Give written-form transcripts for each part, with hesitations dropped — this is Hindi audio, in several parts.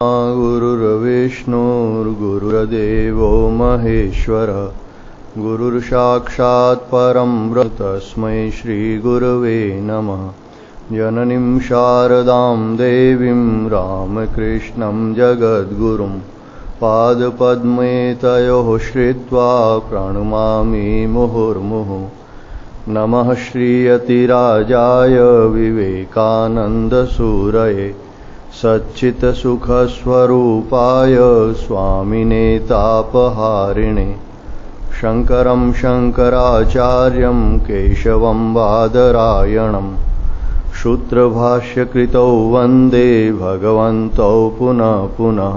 गुरुर्विष्णुर्गुरुर्देवो महेश्वरः गुरुर्साक्षात् परं ब्रह्म तस्मै श्रीगुरवे नमः। जननीं शारदां देवीं रामकृष्णं जगद्गुरुं पादपद्मे तयोः श्रित्वा प्रणमामि मुहुर्मुहुः। नमः श्रीयतिराजाय विवेकानन्दसूरये सच्चित्सुखस्वरूपाय स्वामिने तापहारिणे शङ्करं शङ्कराचार्यं केशवं बादरायणं सूत्रभाष्यकृतौ वन्दे भगवन्तौ पुनः पुनः।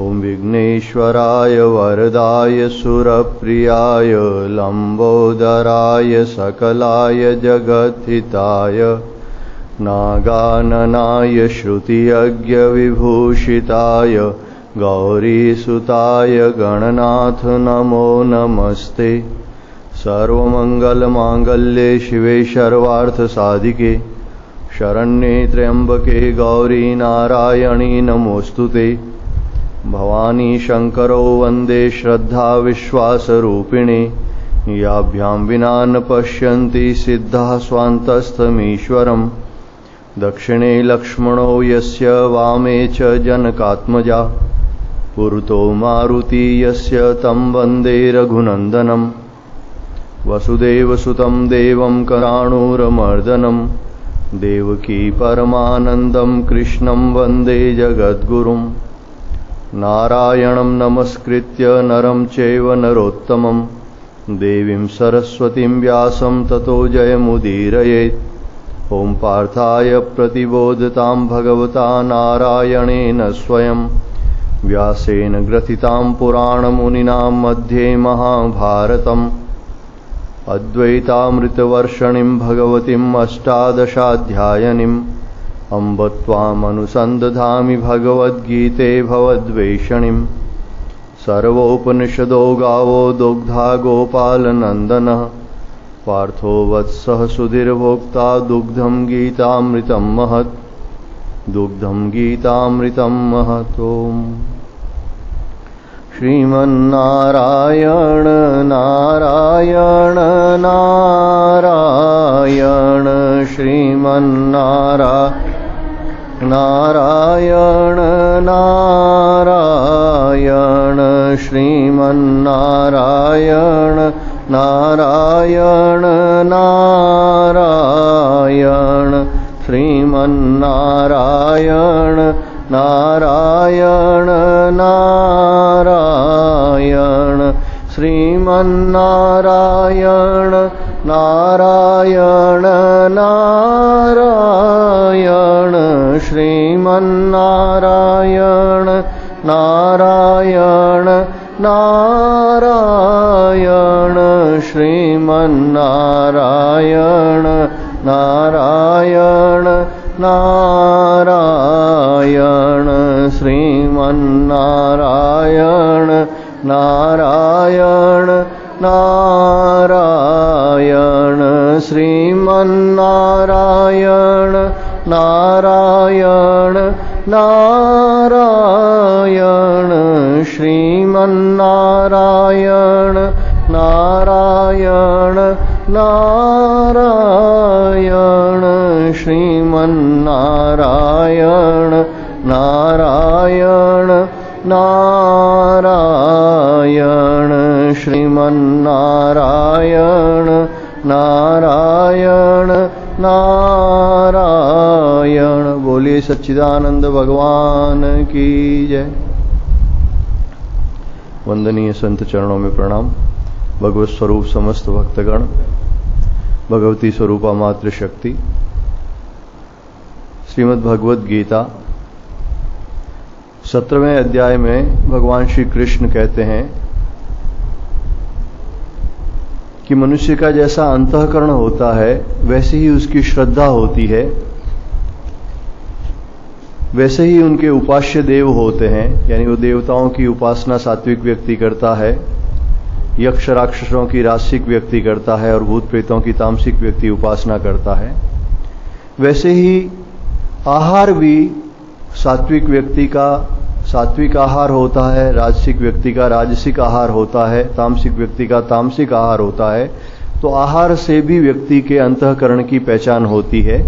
ॐ विघ्नेश्वराय वरदाय सुरप्रियाय लम्बोदराय सकलाय जगद्धिताय नागाननाय श्रुतियज्ञविभूषिताय गौरीसुताय गणनाथ नमो नमस्ते। सर्वमङ्गलमाङ्गल्ये शिवे सर्वार्थसाधिके शरण्ये त्र्यम्बके गौरी नारायणी नमोऽस्तुते। भवानी शङ्करौ वन्दे श्रद्धाविश्वासरूपिणे याभ्यां विना न पश्यन्ति सिद्धाः स्वान्तस्थमीश्वरम्। दक्षिणे लक्ष्मणो यस्य वामे च जनकात्मजा पुरतो मारुति यस्य तं वन्दे रघुनन्दनं। वसुदेवसुतं देवं कराणूरमर्दनं देवकी परमानन्दं कृष्णं वन्दे जगद्गुरुं। नारायणं नमस्कृत्य नरं चैव नरोत्तमं देवीं सरस्वतीं व्यासं ततो जयमुदीरयेत्। ॐ पार्थाय प्रतिबोधतां भगवता नारायणेन स्वयं व्यासेन ग्रथितां पुराणमुनिना मध्ये महाभारतम्। अद्वैतामृतवर्षिणीं भगवतीम् अष्टादशाध्यायिनीम् अम्ब त्वामनुसन्दधामि भगवद्गीते भवद्वेषिणीम्। सर्वोपनिषदो गावो दुग्धा गोपालनन्दनः पार्थो वत्सः सुधीर्भोक्ता दुग्धं गीतामृतं महत् दुग्धं गीतामृतं महत्। श्रीमन्नारायण नारायण नारायण श्रीमन्नारायण नारायण नारायण श्रीमन्नारायण नारायण नारायण श्रीमन्नारायण नारायण नारायण श्रीमन्नारायण नारायण नारायण श्रीमन्नारायण नारायण नारायण श्रीमन्नारायण नारायण नारायण श्रीमन्नारायण नारायण नारायण श्रीमन्नारायण नारायण नारायण श्रीमन्नारायण नारायण नारायण श्रीमन्नारायण नारायण नारायण श्रीमन्नारायण नारायण नारायण। बोलिए सच्चिदानंद भगवान की जय। वंदनीय संत चरणों में प्रणाम। भगवत स्वरूप समस्त भक्तगण, भगवती स्वरूपा मात्र शक्ति, श्रीमद् भगवद गीता 17वें अध्याय में भगवान श्री कृष्ण कहते हैं कि मनुष्य का जैसा अंतःकरण होता है वैसे ही उसकी श्रद्धा होती है, वैसे ही उनके उपास्य देव होते हैं। यानी वो देवताओं की उपासना सात्विक व्यक्ति करता है, यक्ष राक्षसों की राजसिक व्यक्ति करता है और भूत प्रेतों की तामसिक व्यक्ति उपासना करता है। वैसे ही आहार भी सात्विक व्यक्ति का सात्विक आहार होता है, राजसिक व्यक्ति का राजसिक आहार होता है, तामसिक व्यक्ति का तामसिक आहार होता है। तो आहार से भी व्यक्ति के अंतःकरण की पहचान होती है।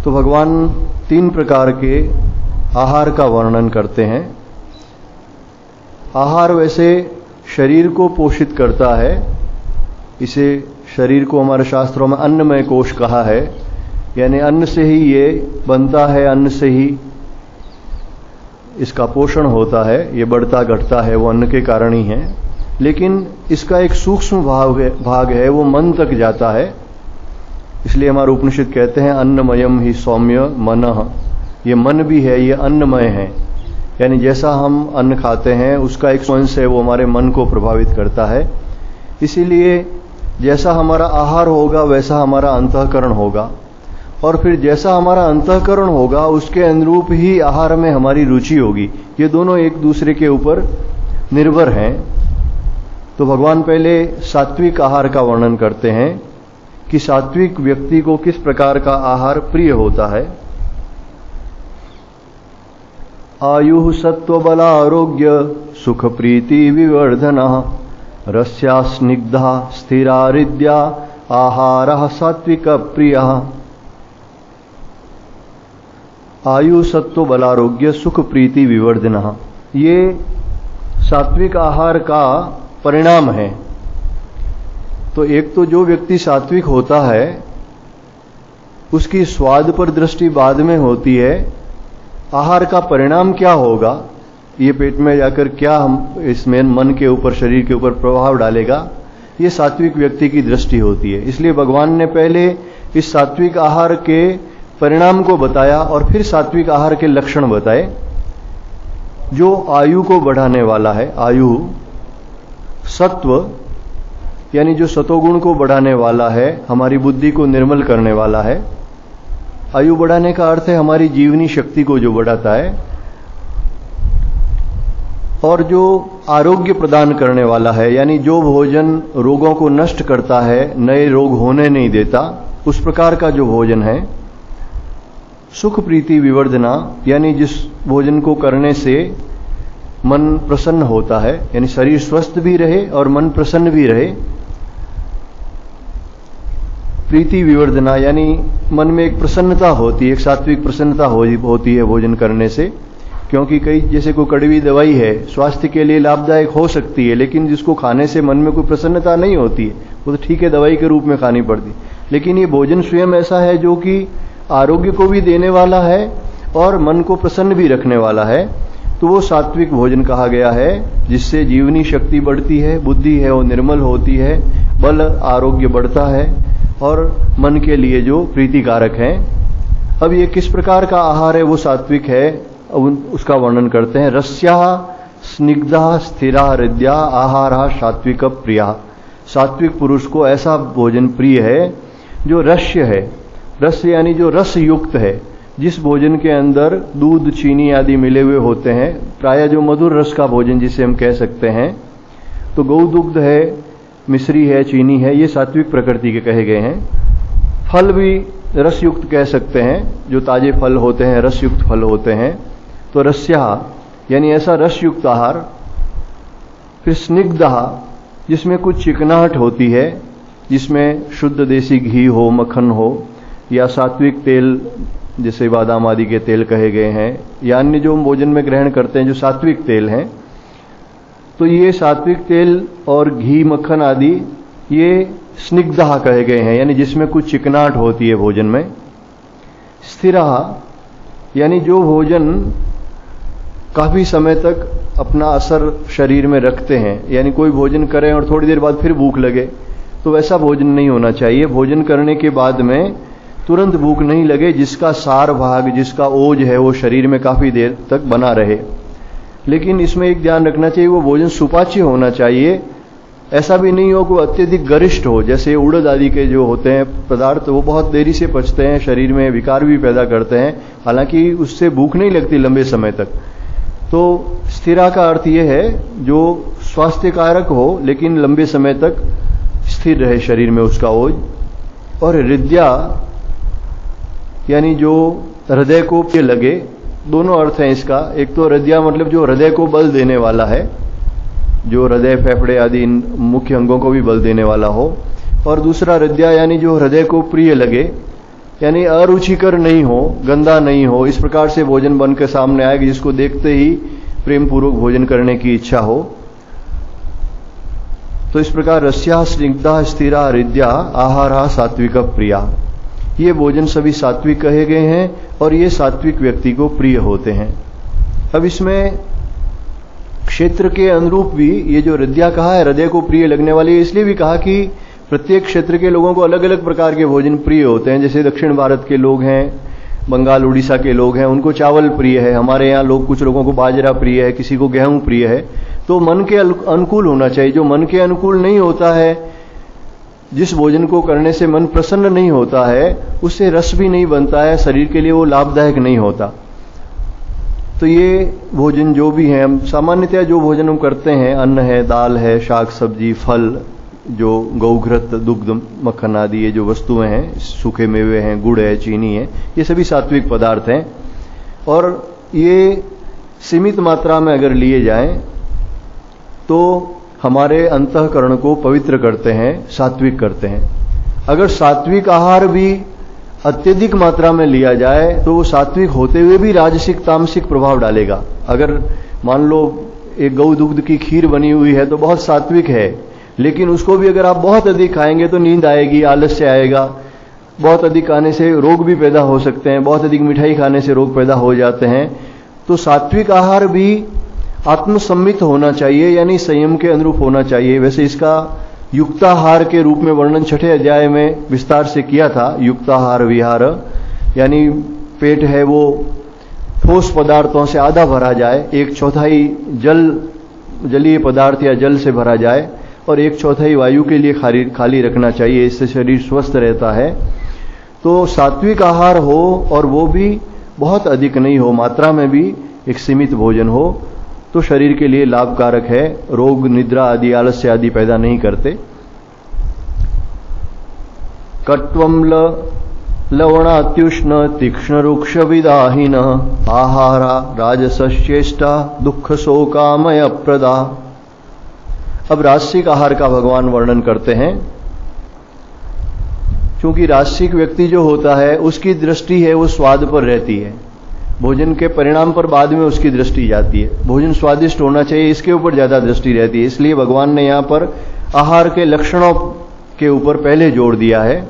तो भगवान 3 प्रकार के आहार का वर्णन करते हैं। आहार वैसे शरीर को पोषित करता है, इसे शरीर को हमारे शास्त्रों में अन्नमय कोश कहा है, यानी अन्न से ही ये बनता है, अन्न से ही इसका पोषण होता है, ये बढ़ता घटता है वो अन्न के कारण ही है। लेकिन इसका एक सूक्ष्म भाग है, वो मन तक जाता है। इसलिए हमारे उपनिषद कहते हैं अन्नमयम ही सौम्य मनः, ये मन भी है, ये अन्नमय है। यानी जैसा हम अन्न खाते हैं उसका एक अंश है, वो हमारे मन को प्रभावित करता है। इसीलिए जैसा हमारा आहार होगा वैसा हमारा अंतःकरण होगा, और फिर जैसा हमारा अंतःकरण होगा उसके अनुरूप ही आहार में हमारी रुचि होगी। ये दोनों एक दूसरे के ऊपर निर्भर हैं। तो भगवान पहले सात्विक आहार का वर्णन करते हैं कि सात्विक व्यक्ति को किस प्रकार का आहार प्रिय होता है। आयु सत्व बल आरोग्य सुख प्रीति विवर्धनः रस्या स्निग्धा स्थिरा हृद्या आहारः सात्विक प्रियः। आयु सत्व बल आरोग्य सुख प्रीति विवर्धनः, ये सात्विक आहार का परिणाम है। तो एक तो जो व्यक्ति सात्विक होता है उसकी स्वाद पर दृष्टि बाद में होती है, आहार का परिणाम क्या होगा, ये पेट में जाकर क्या हम इसमें मन के ऊपर शरीर के ऊपर प्रभाव डालेगा, ये सात्विक व्यक्ति की दृष्टि होती है। इसलिए भगवान ने पहले इस सात्विक आहार के परिणाम को बताया और फिर सात्विक आहार के लक्षण बताए। जो आयु को बढ़ाने वाला है, आयु सत्व यानी जो सतोगुण को बढ़ाने वाला है, हमारी बुद्धि को निर्मल करने वाला है। आयु बढ़ाने का अर्थ है हमारी जीवनी शक्ति को जो बढ़ाता है, और जो आरोग्य प्रदान करने वाला है, यानी जो भोजन रोगों को नष्ट करता है, नए रोग होने नहीं देता, उस प्रकार का जो भोजन है। सुख प्रीति विवर्धना, यानी जिस भोजन को करने से मन प्रसन्न होता है, यानी शरीर स्वस्थ भी रहे और मन प्रसन्न भी रहे। प्रीति विवर्धना, यानी मन में एक प्रसन्नता होती है, एक सात्विक प्रसन्नता होती है भोजन करने से। क्योंकि कई जैसे कोई कड़वी दवाई है, स्वास्थ्य के लिए लाभदायक हो सकती है, लेकिन जिसको खाने से मन में कोई प्रसन्नता नहीं होती है, वो तो ठीक है दवाई के रूप में खानी पड़ती। लेकिन ये भोजन स्वयं ऐसा है जो कि आरोग्य को भी देने वाला है और मन को प्रसन्न भी रखने वाला है, तो वो सात्विक भोजन कहा गया है, जिससे जीवनी शक्ति बढ़ती है, बुद्धि है वो निर्मल होती है, बल आरोग्य बढ़ता है और मन के लिए जो प्रीतिकारक है। अब ये किस प्रकार का आहार है वो सात्विक है, अब उसका वर्णन करते हैं। रस्या स्निग्धा स्थिरा हृदया आहार सात्विक प्रिया। सात्विक पुरुष को ऐसा भोजन प्रिय है जो रस्य है। रस यानी जो रस युक्त है, जिस भोजन के अंदर दूध चीनी आदि मिले हुए होते हैं, प्रायः जो मधुर रस का भोजन जिसे हम कह सकते हैं। तो गौ दुग्ध है, मिश्री है, चीनी है, ये सात्विक प्रकृति के कहे गए हैं। फल भी रस युक्त कह सकते हैं, जो ताजे फल होते हैं रस युक्त फल होते हैं। तो रस्या यानी ऐसा रस युक्त आहार। फिर स्निग्धा, जिसमें कुछ चिकनाहट होती है, जिसमें शुद्ध देसी घी हो, मक्खन हो, या सात्विक तेल जैसे बादाम आदि के तेल कहे गए हैं, या अन्य जो हम भोजन में ग्रहण करते हैं जो सात्विक तेल हैं। तो ये सात्विक तेल और घी मक्खन आदि ये स्निग्धा कहे गए हैं, यानी जिसमें कुछ चिकनाहट होती है भोजन में। स्थिरा यानी जो भोजन काफी समय तक अपना असर शरीर में रखते हैं, यानी कोई भोजन करें और थोड़ी देर बाद फिर भूख लगे, तो वैसा भोजन नहीं होना चाहिए। भोजन करने के बाद में तुरंत भूख नहीं लगे, जिसका सार भाग, जिसका ओज है वो शरीर में काफी देर तक बना रहे। लेकिन इसमें एक ध्यान रखना चाहिए, वो भोजन सुपाच्य होना चाहिए। ऐसा भी नहीं हो कि अत्यधिक गरिष्ठ हो, जैसे उड़द आदि के जो होते हैं पदार्थ, वो बहुत देरी से पचते हैं, शरीर में विकार भी पैदा करते हैं, हालांकि उससे भूख नहीं लगती लंबे समय तक। तो स्थिरा का अर्थ यह है जो स्वास्थ्य कारक हो लेकिन लंबे समय तक स्थिर रहे शरीर में उसका ओज। और हृदया यानी जो हृदय को प्रिय लगे, दोनों अर्थ हैं इसका। एक तो हृदय मतलब जो हृदय को बल देने वाला है, जो हृदय फेफड़े आदि इन मुख्य अंगों को भी बल देने वाला हो, और दूसरा हृदय यानी जो हृदय को प्रिय लगे, यानी अरुचिकर नहीं हो, गंदा नहीं हो, इस प्रकार से भोजन बनकर सामने आए कि जिसको देखते ही प्रेम पूर्वक भोजन करने की इच्छा हो। तो इस प्रकार रस्या स्निग्धा स्थिरा हृदया आहारा सात्विक प्रिया, ये भोजन सभी सात्विक कहे गए हैं और ये सात्विक व्यक्ति को प्रिय होते हैं। अब इसमें क्षेत्र के अनुरूप भी ये जो हृदया कहा है, हृदय को प्रिय लगने वाली, इसलिए भी कहा कि प्रत्येक क्षेत्र के लोगों को अलग अलग प्रकार के भोजन प्रिय होते हैं। जैसे दक्षिण भारत के लोग हैं, बंगाल उड़ीसा के लोग हैं, उनको चावल प्रिय है। हमारे यहाँ लोग, कुछ लोगों को बाजरा प्रिय है, किसी को गेहूं प्रिय है। तो मन के अनुकूल होना चाहिए। जो मन के अनुकूल नहीं होता है, जिस भोजन को करने से मन प्रसन्न नहीं होता है, उससे रस भी नहीं बनता है, शरीर के लिए वो लाभदायक नहीं होता। तो ये भोजन जो भी है, हम सामान्यतया जो भोजन हम करते हैं, अन्न है, दाल है, शाक सब्जी, फल, जो गौघृत, दुग्ध, मक्खन आदि ये जो वस्तुएं हैं, सूखे मेवे हैं, गुड़ है, चीनी है, ये सभी सात्विक पदार्थ हैं। और ये सीमित मात्रा में अगर लिए जाएं तो हमारे अंतःकरण को पवित्र करते हैं, सात्विक करते हैं। अगर सात्विक आहार भी अत्यधिक मात्रा में लिया जाए तो वो सात्विक होते हुए भी राजसिक तामसिक प्रभाव डालेगा। अगर मान लो एक गौ दुग्ध की खीर बनी हुई है तो बहुत सात्विक है, लेकिन उसको भी अगर आप बहुत अधिक खाएंगे तो नींद आएगी, आलस्य आएगा। बहुत अधिक खाने से रोग भी पैदा हो सकते हैं, बहुत अधिक मिठाई खाने से रोग पैदा हो जाते हैं। तो सात्विक आहार भी आत्मसम्मित होना चाहिए, यानी संयम के अनुरूप होना चाहिए। वैसे इसका युक्ताहार के रूप में वर्णन 6ठे अध्याय में विस्तार से किया था। युक्ताहार विहार यानी पेट है वो ठोस पदार्थों से आधा भरा जाए, 1/4 जलीय पदार्थ या जल से भरा जाए और 1/4 वायु के लिए खाली रखना चाहिए। इससे शरीर स्वस्थ रहता है। तो सात्विक आहार हो और वो भी बहुत अधिक नहीं हो, मात्रा में भी एक सीमित भोजन हो तो शरीर के लिए लाभकारक है। रोग, निद्रा आदि, आलस्य आदि पैदा नहीं करते। कट्वम लवणात्युष्ण तीक्ष्ण रुक्ष विदाहीन आहारा राजसश्चेष्टा दुख शोकामय प्रदा। अब राजसिक आहार का भगवान वर्णन करते हैं। क्योंकि राजसिक व्यक्ति जो होता है उसकी दृष्टि है वो स्वाद पर रहती है, भोजन के परिणाम पर बाद में उसकी दृष्टि जाती है। भोजन स्वादिष्ट होना चाहिए, इसके ऊपर ज्यादा दृष्टि रहती है। इसलिए भगवान ने यहां पर आहार के लक्षणों के ऊपर पहले जोर दिया है।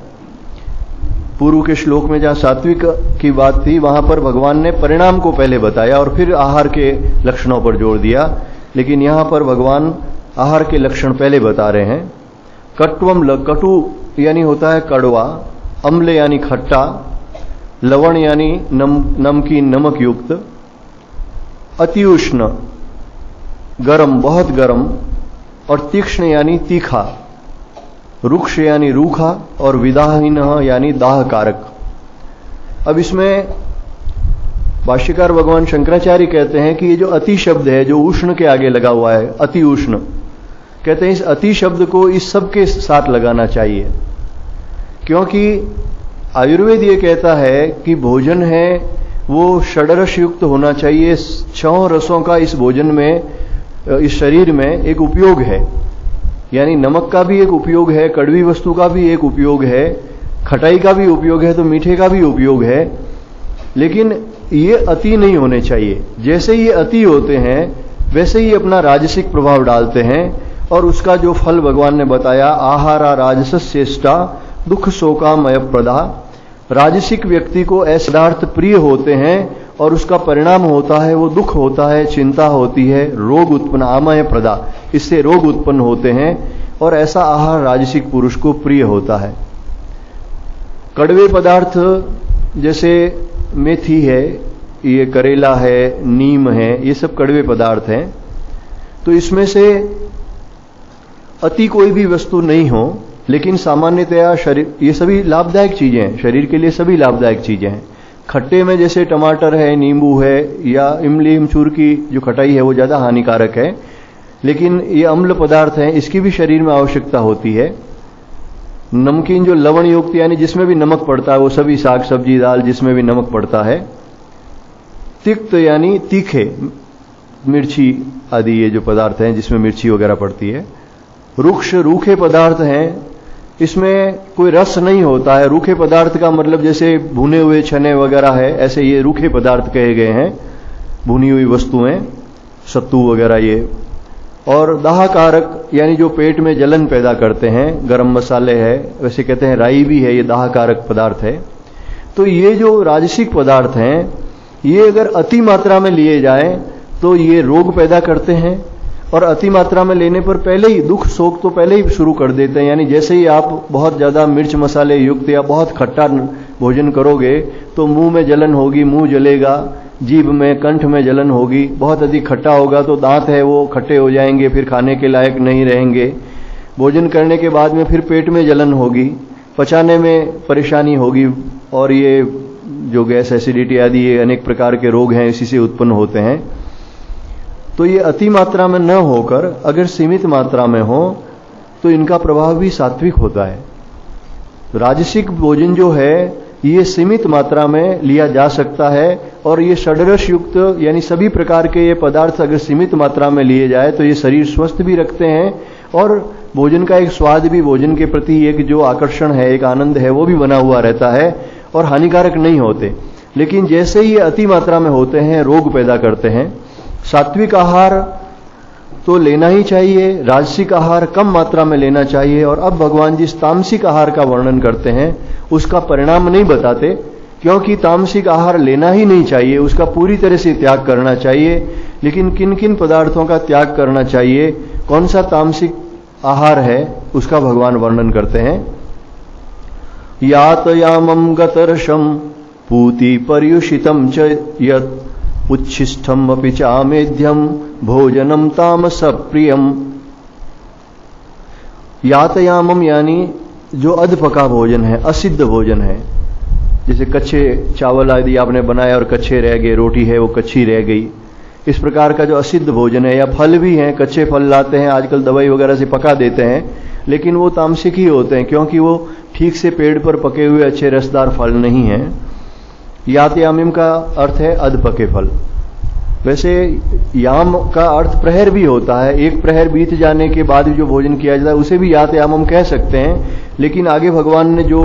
पूर्व के श्लोक में जहां सात्विक की बात थी वहां पर भगवान ने परिणाम को पहले बताया और फिर आहार के लक्षणों पर जोर दिया। लेकिन यहां पर भगवान आहार के लक्षण पहले बता रहे हैं। कट्वम, कटु यानी होता है कड़वा, अम्ल यानी खट्टा, लवण यानी नमकीन, नमक युक्त, अति उष्ण गरम, बहुत गरम, और तीक्ष्ण यानी तीखा, रुक्ष यानी रूखा, और विदाहीन यानी दाहकारक। अब इसमें भाष्यकार भगवान शंकराचार्य कहते हैं कि ये जो अति शब्द है, जो उष्ण के आगे लगा हुआ है, अति उष्ण, कहते हैं इस अति शब्द को इस सब के साथ लगाना चाहिए। क्योंकि आयुर्वेद ये कहता है कि भोजन है वो षड्रस युक्त होना चाहिए। 6 रसों का इस भोजन में, इस शरीर में एक उपयोग है। यानी नमक का भी एक उपयोग है, कड़वी वस्तु का भी एक उपयोग है, खटाई का भी उपयोग है, तो मीठे का भी उपयोग है। लेकिन ये अति नहीं होने चाहिए। जैसे ये अति होते हैं वैसे ही अपना राजसिक प्रभाव डालते हैं। और उसका जो फल भगवान ने बताया, आहारा राजसश्चेष्टा दुख शोकामय प्रदा। राजसिक व्यक्ति को ऐसे पदार्थ प्रिय होते हैं और उसका परिणाम होता है वो दुख होता है, चिंता होती है, रोग उत्पन्न, आमय प्रदा, इससे रोग उत्पन्न होते हैं। और ऐसा आहार राजसिक पुरुष को प्रिय होता है। कड़वे पदार्थ जैसे मेथी है, ये करेला है, नीम है, ये सब कड़वे पदार्थ हैं। तो इसमें से अति कोई भी वस्तु नहीं हो, लेकिन सामान्यतया शरीर, ये सभी लाभदायक चीजें हैं, शरीर के लिए सभी लाभदायक चीजें हैं। खट्टे में जैसे टमाटर है, नींबू है, या इमली इमचूर की जो खटाई है वो ज्यादा हानिकारक है। लेकिन ये अम्ल पदार्थ हैं, इसकी भी शरीर में आवश्यकता होती है। नमकीन जो लवण युक्त यानी जिसमें भी नमक पड़ता है, वो सभी साग सब्जी दाल जिसमें भी नमक पड़ता है। तिक्त यानी तीखे, मिर्ची आदि ये जो पदार्थ हैं जिसमें मिर्ची वगैरह पड़ती है। रुक्ष रूखे पदार्थ हैं, इसमें कोई रस नहीं होता है। रूखे पदार्थ का मतलब जैसे भुने हुए चने वगैरह है, ऐसे ये रूखे पदार्थ कहे गए हैं, भुनी हुई वस्तुएं, सत्तू वगैरह ये। और दाहकारक यानी जो पेट में जलन पैदा करते हैं, गरम मसाले है, वैसे कहते हैं राई भी है, ये दाहकारक पदार्थ है। तो ये जो राजसिक पदार्थ हैं, ये अगर अति मात्रा में लिए जाएं तो ये रोग पैदा करते हैं, और अति मात्रा में लेने पर पहले ही दुख शोक तो पहले ही शुरू कर देते हैं। यानी जैसे ही आप बहुत ज्यादा मिर्च मसाले युक्त या बहुत खट्टा भोजन करोगे तो मुंह में जलन होगी, मुंह जलेगा, जीभ में कंठ में जलन होगी। बहुत अधिक खट्टा होगा तो दांत है वो खट्टे हो जाएंगे, फिर खाने के लायक नहीं रहेंगे। भोजन करने के बाद में फिर पेट में जलन होगी, पचाने में परेशानी होगी, और ये जो गैस एसिडिटी आदि ये अनेक प्रकार के रोग हैं इसी से उत्पन्न होते हैं। तो ये अति मात्रा में न होकर अगर सीमित मात्रा में हो तो इनका प्रभाव भी सात्विक होता है। राजसिक भोजन जो है ये सीमित मात्रा में लिया जा सकता है, और ये षड्रस युक्त यानी सभी प्रकार के ये पदार्थ अगर सीमित मात्रा में लिए जाए तो ये शरीर स्वस्थ भी रखते हैं, और भोजन का एक स्वाद भी, भोजन के प्रति एक जो आकर्षण है, एक आनंद है, वो भी बना हुआ रहता है और हानिकारक नहीं होते। लेकिन जैसे ही ये अति मात्रा में होते हैं रोग पैदा करते हैं। सात्विक आहार तो लेना ही चाहिए, राजसिक आहार कम मात्रा में लेना चाहिए। और अब भगवान जिस तामसिक आहार का वर्णन करते हैं उसका परिणाम नहीं बताते, क्योंकि तामसिक आहार लेना ही नहीं चाहिए, उसका पूरी तरह से त्याग करना चाहिए। लेकिन किन किन पदार्थों का त्याग करना चाहिए, कौन सा तामसिक आहार है, उसका भगवान वर्णन करते हैं। यातयामं गतर्षम पूति पर्युषितम च यत् उच्छिष्टम अपि चामेध्यम भोजनम तामस प्रियम। यातयामम यानी जो अधपका भोजन है, असिद्ध भोजन है, जैसे कच्चे चावल आदि आपने बनाया और कच्चे रह गए, रोटी है वो कच्ची रह गई, इस प्रकार का जो असिद्ध भोजन है। या फल भी हैं, कच्चे फल लाते हैं, आजकल दवाई वगैरह से पका देते हैं, लेकिन वो तामसिक ही होते हैं, क्योंकि वो ठीक से पेड़ पर पके हुए अच्छे रसदार फल नहीं हैं। यातयामिम का अर्थ है अधपके फल। वैसे याम का अर्थ प्रहर भी होता है, एक प्रहर बीत जाने के बाद जो भोजन किया जाता है उसे भी यातयामम कह सकते हैं। लेकिन आगे भगवान ने जो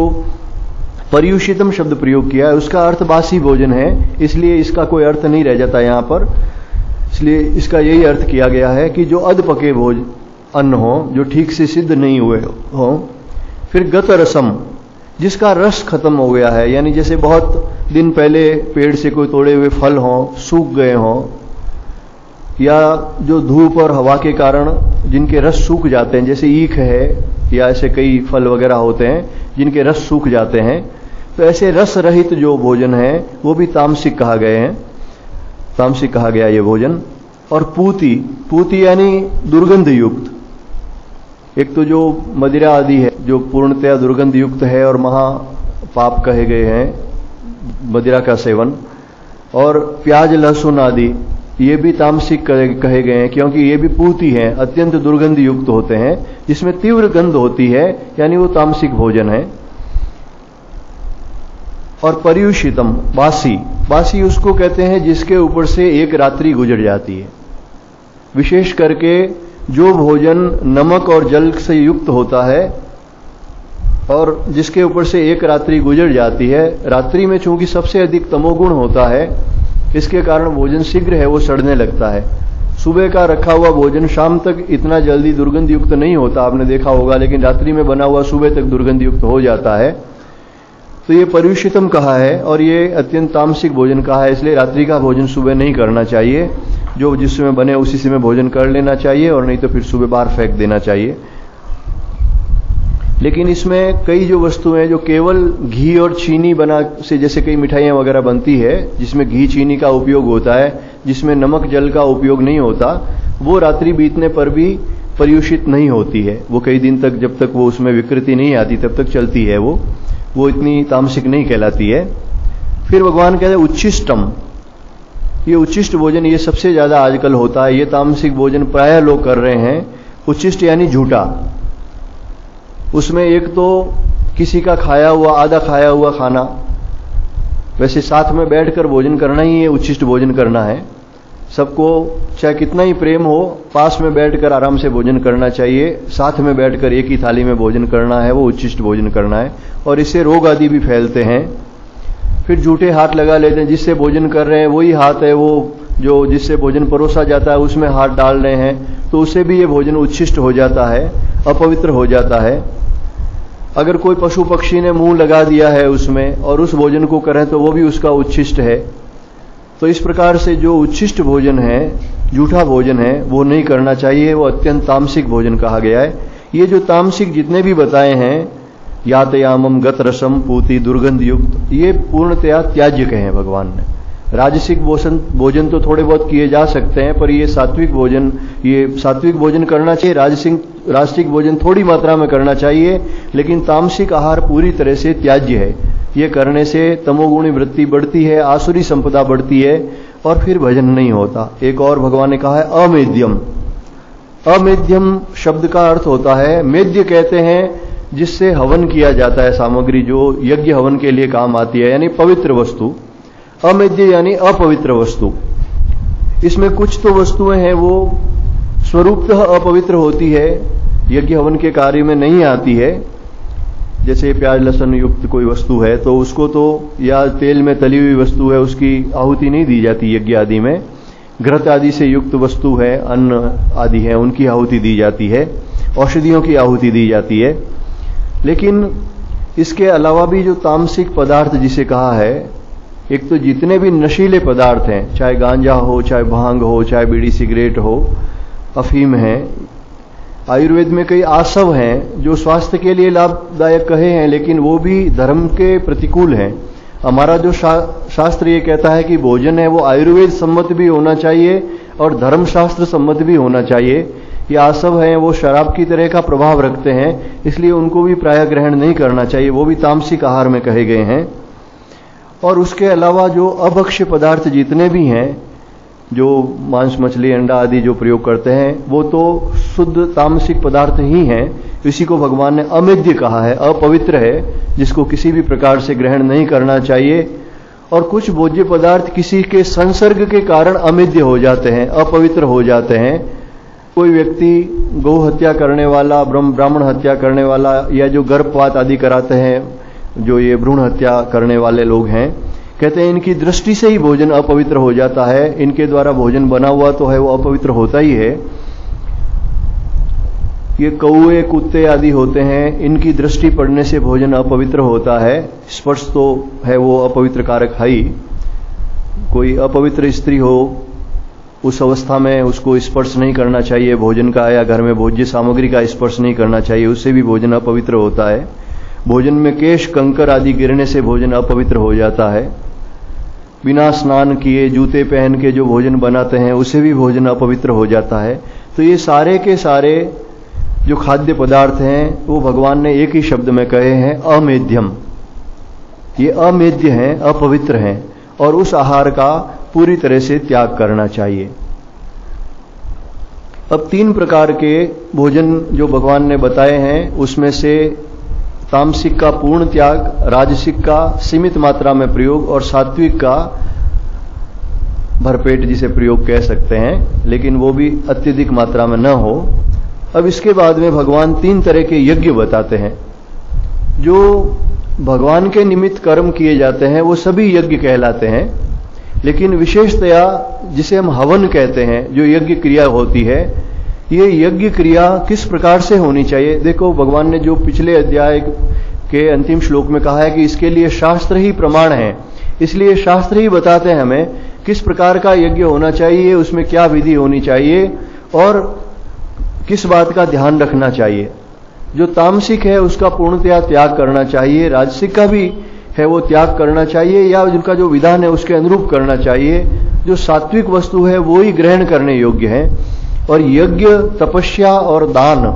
पर्युषितम शब्द प्रयोग किया है उसका अर्थ बासी भोजन है, इसलिए इसका कोई अर्थ नहीं रह जाता यहाँ पर। इसलिए इसका यही अर्थ किया गया है कि जो अधपके भोज अन्न हो, जो ठीक से सिद्ध नहीं हुए हो। फिर गत रसम, जिसका रस खत्म हो गया है, यानी जैसे बहुत दिन पहले पेड़ से कोई तोड़े हुए फल हों, सूख गए हों, या जो धूप और हवा के कारण जिनके रस सूख जाते हैं, जैसे ईख है या ऐसे कई फल वगैरह होते हैं जिनके रस सूख जाते हैं, तो ऐसे रस रहित जो भोजन है वो भी तामसिक कहा गए हैं, तामसिक कहा गया ये भोजन। और पूति, पूति यानी दुर्गंध युक्त। एक तो जो मदिरा आदि है जो पूर्णतया दुर्गंध युक्त है और महा पाप कहे गए हैं मदिरा का सेवन, और प्याज लहसुन आदि ये भी तामसिक कहे गए हैं, क्योंकि ये भी पूति हैं, अत्यंत दुर्गंध युक्त होते हैं, जिसमें तीव्र गंध होती है, यानी वो तामसिक भोजन है। और पर्युषितम, बासी, बासी उसको कहते हैं जिसके ऊपर से एक रात्रि गुजर जाती है। विशेष करके जो भोजन नमक और जल से युक्त होता है और जिसके ऊपर से एक रात्रि गुजर जाती है, रात्रि में चूंकि सबसे अधिक तमोगुण होता है, इसके कारण भोजन शीघ्र है वो सड़ने लगता है। सुबह का रखा हुआ भोजन शाम तक इतना जल्दी दुर्गंध युक्त नहीं होता, आपने देखा होगा, लेकिन रात्रि में बना हुआ सुबह तक दुर्गंध युक्त हो जाता है। तो ये पर्युषितम कहा है और ये अत्यंत तामसिक भोजन कहा है, इसलिए रात्रि का भोजन सुबह नहीं करना चाहिए। जो जिस समय बने उसी समय भोजन कर लेना चाहिए, और नहीं तो फिर सुबह बाहर फेंक देना चाहिए। लेकिन इसमें कई जो वस्तुएं जो केवल घी और चीनी बना से, जैसे कई मिठाइयां वगैरह बनती है जिसमें घी चीनी का उपयोग होता है, जिसमें नमक जल का उपयोग नहीं होता, वो रात्रि बीतने पर भी पर्युषित नहीं होती है। वो कई दिन तक, जब तक वो उसमें विकृति नहीं आती तब तक चलती है, वो इतनी तामसिक नहीं कहलाती है। फिर भगवान कहते हैं उच्छिष्टम, ये उच्छिष्ट भोजन ये सबसे ज्यादा आजकल होता है, ये तामसिक भोजन प्रायः लोग कर रहे हैं। उच्छिष्ट यानी झूठा, उसमें एक तो किसी का खाया हुआ, आधा खाया हुआ खाना, वैसे साथ में बैठकर भोजन करना ही ये उच्छिष्ट भोजन करना है। सबको चाहे कितना ही प्रेम हो, पास में बैठकर आराम से भोजन करना चाहिए। साथ में बैठकर एक ही थाली में भोजन करना है, वो उच्छिष्ट भोजन करना है। और इससे रोग आदि भी फैलते हैं। फिर झूठे हाथ लगा लेते हैं, जिससे भोजन कर रहे हैं वही हाथ है वो जो जिससे भोजन परोसा जाता है उसमें हाथ डाल रहे हैं, तो उससे भी ये भोजन उच्छिष्ट हो जाता है, अपवित्र हो जाता है। अगर कोई पशु पक्षी ने मुंह लगा दिया है उसमें और उस भोजन को करें तो वो भी उसका उच्छिष्ट है। तो इस प्रकार से जो उच्छिष्ट भोजन है, झूठा भोजन है, वो नहीं करना चाहिए। वो अत्यंत तामसिक भोजन कहा गया है। ये जो तामसिक जितने भी बताए हैं, यातयामम गत रसम पूति दुर्गंध युक्त, ये पूर्णतया त्याज्य कहे भगवान ने। राजसिक भोजन तो थोड़े बहुत किए जा सकते हैं, पर ये सात्विक भोजन करना चाहिए। राजसिक भोजन थोड़ी मात्रा में करना चाहिए, लेकिन तामसिक आहार पूरी तरह से त्याज्य है। ये करने से तमोगुणी वृत्ति बढ़ती है, आसुरी संपदा बढ़ती है और फिर भजन नहीं होता। एक और भगवान ने कहा है अमेध्यम। अमेध्यम शब्द का अर्थ होता है, मेद्य कहते हैं जिससे हवन किया जाता है, सामग्री जो यज्ञ हवन के लिए काम आती है, यानी पवित्र वस्तु। अमेद्य यानी अपवित्र वस्तु। इसमें कुछ तो वस्तुएं हैं वो स्वरूपतः अपवित्र होती है, यज्ञ हवन के कार्य में नहीं आती है। जैसे प्याज लहसुन युक्त कोई वस्तु है तो उसको तो, या तेल में तली हुई वस्तु है, उसकी आहुति नहीं दी जाती यज्ञ आदि में। घृत आदि से युक्त वस्तु है, अन्न आदि है, उनकी आहुति दी जाती है, औषधियों की आहुति दी जाती है। लेकिन इसके अलावा भी जो तामसिक पदार्थ जिसे कहा है, एक तो जितने भी नशीले पदार्थ हैं, चाहे गांजा हो, चाहे भांग हो, चाहे बीड़ी सिगरेट हो, अफीम है। आयुर्वेद में कई आसव हैं जो स्वास्थ्य के लिए लाभदायक कहे हैं, लेकिन वो भी धर्म के प्रतिकूल हैं। हमारा जो शास्त्र ये कहता है कि भोजन है वो आयुर्वेद सम्मत भी होना चाहिए और धर्मशास्त्र सम्मत भी होना चाहिए। ये आसव हैं वो शराब की तरह का प्रभाव रखते हैं, इसलिए उनको भी प्रायः ग्रहण नहीं करना चाहिए, वो भी तामसिक आहार में कहे गए हैं। और उसके अलावा जो अभक्ष्य पदार्थ जितने भी हैं, जो मांस मछली अंडा आदि जो प्रयोग करते हैं, वो तो शुद्ध तामसिक पदार्थ ही हैं। इसी को भगवान ने अमेद्य कहा है, अपवित्र है, जिसको किसी भी प्रकार से ग्रहण नहीं करना चाहिए। और कुछ भोज्य पदार्थ किसी के संसर्ग के कारण अमेद्य हो जाते हैं, अपवित्र हो जाते हैं। कोई व्यक्ति गौ हत्या करने वाला, ब्राह्मण हत्या करने वाला, या जो गर्भपात आदि कराते हैं, जो ये भ्रूण हत्या करने वाले लोग हैं, कहते हैं इनकी दृष्टि से ही भोजन अपवित्र हो जाता है। इनके द्वारा भोजन बना हुआ तो है, वो अपवित्र होता ही है। ये कौए कुत्ते आदि होते हैं, इनकी दृष्टि पड़ने से भोजन अपवित्र होता है। स्पर्श तो है वो अपवित्र कारक है ही। कोई अपवित्र स्त्री हो, उस अवस्था में उसको स्पर्श नहीं करना चाहिए भोजन का, या घर में भोज्य सामग्री का स्पर्श नहीं करना चाहिए, उससे भी भोजन अपवित्र होता है। भोजन में केश कंकर आदि गिरने से भोजन अपवित्र हो जाता है। बिना स्नान किए जूते पहन के जो भोजन बनाते हैं उसे भी भोजन अपवित्र हो जाता है। तो ये सारे के सारे जो खाद्य पदार्थ हैं वो भगवान ने एक ही शब्द में कहे हैं अमेध्यम। ये अमेध्य हैं, अपवित्र हैं, और उस आहार का पूरी तरह से त्याग करना चाहिए। अब 3 प्रकार के भोजन जो भगवान ने बताए हैं, उसमें से तामसिक का पूर्ण त्याग, राजसिक का सीमित मात्रा में प्रयोग, और सात्विक का भरपेट जिसे प्रयोग कह सकते हैं, लेकिन वो भी अत्यधिक मात्रा में न हो। अब इसके बाद में भगवान 3 तरह के यज्ञ बताते हैं। जो भगवान के निमित्त कर्म किए जाते हैं वो सभी यज्ञ कहलाते हैं, लेकिन विशेषतया जिसे हम हवन कहते हैं, जो यज्ञ क्रिया होती है, ये यज्ञ क्रिया किस प्रकार से होनी चाहिए। देखो, भगवान ने जो पिछले अध्याय के अंतिम श्लोक में कहा है कि इसके लिए शास्त्र ही प्रमाण है, इसलिए शास्त्र ही बताते हैं हमें किस प्रकार का यज्ञ होना चाहिए, उसमें क्या विधि होनी चाहिए और किस बात का ध्यान रखना चाहिए। जो तामसिक है उसका पूर्णतया त्याग करना चाहिए, राजसिक का भी है वो त्याग करना चाहिए, या उनका जो विधान है उसके अनुरूप करना चाहिए। जो सात्विक वस्तु है वो ही ग्रहण करने योग्य है। और यज्ञ, तपस्या और दान,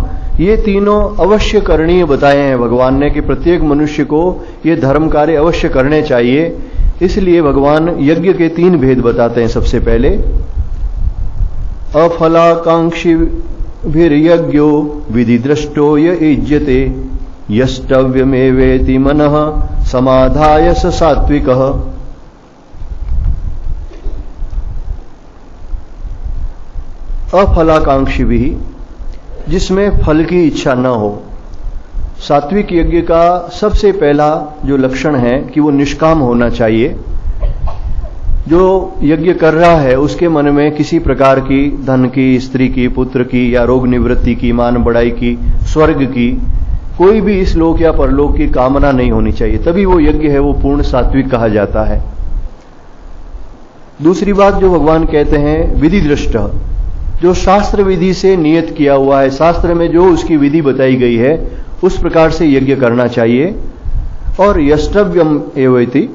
ये तीनों अवश्य करणीय बताए हैं भगवान ने कि प्रत्येक मनुष्य को ये धर्म कार्य अवश्य करने चाहिए। इसलिए भगवान यज्ञ के 3 भेद बताते हैं। सबसे पहले अफलाकांक्षी भीर्यज्ञो विधि दृष्टो य इज्यते यष्टव्यमेवेति मनः समाधाय स सात्विकः। अफलाकांक्षी भी, जिसमें फल की इच्छा न हो। सात्विक यज्ञ का सबसे पहला जो लक्षण है कि वो निष्काम होना चाहिए। जो यज्ञ कर रहा है उसके मन में किसी प्रकार की धन की, स्त्री की, पुत्र की या रोग निवृत्ति की, मान बढ़ाई की, स्वर्ग की, कोई भी इस लोक या परलोक की कामना नहीं होनी चाहिए, तभी वो यज्ञ है वो पूर्ण सात्विक कहा जाता है। दूसरी बात जो भगवान कहते हैं, विधि दृष्ट, जो शास्त्र विधि से नियत किया हुआ है, शास्त्र में जो उसकी विधि बताई गई है उस प्रकार से यज्ञ करना चाहिए। और यष्टव्यम एवेति,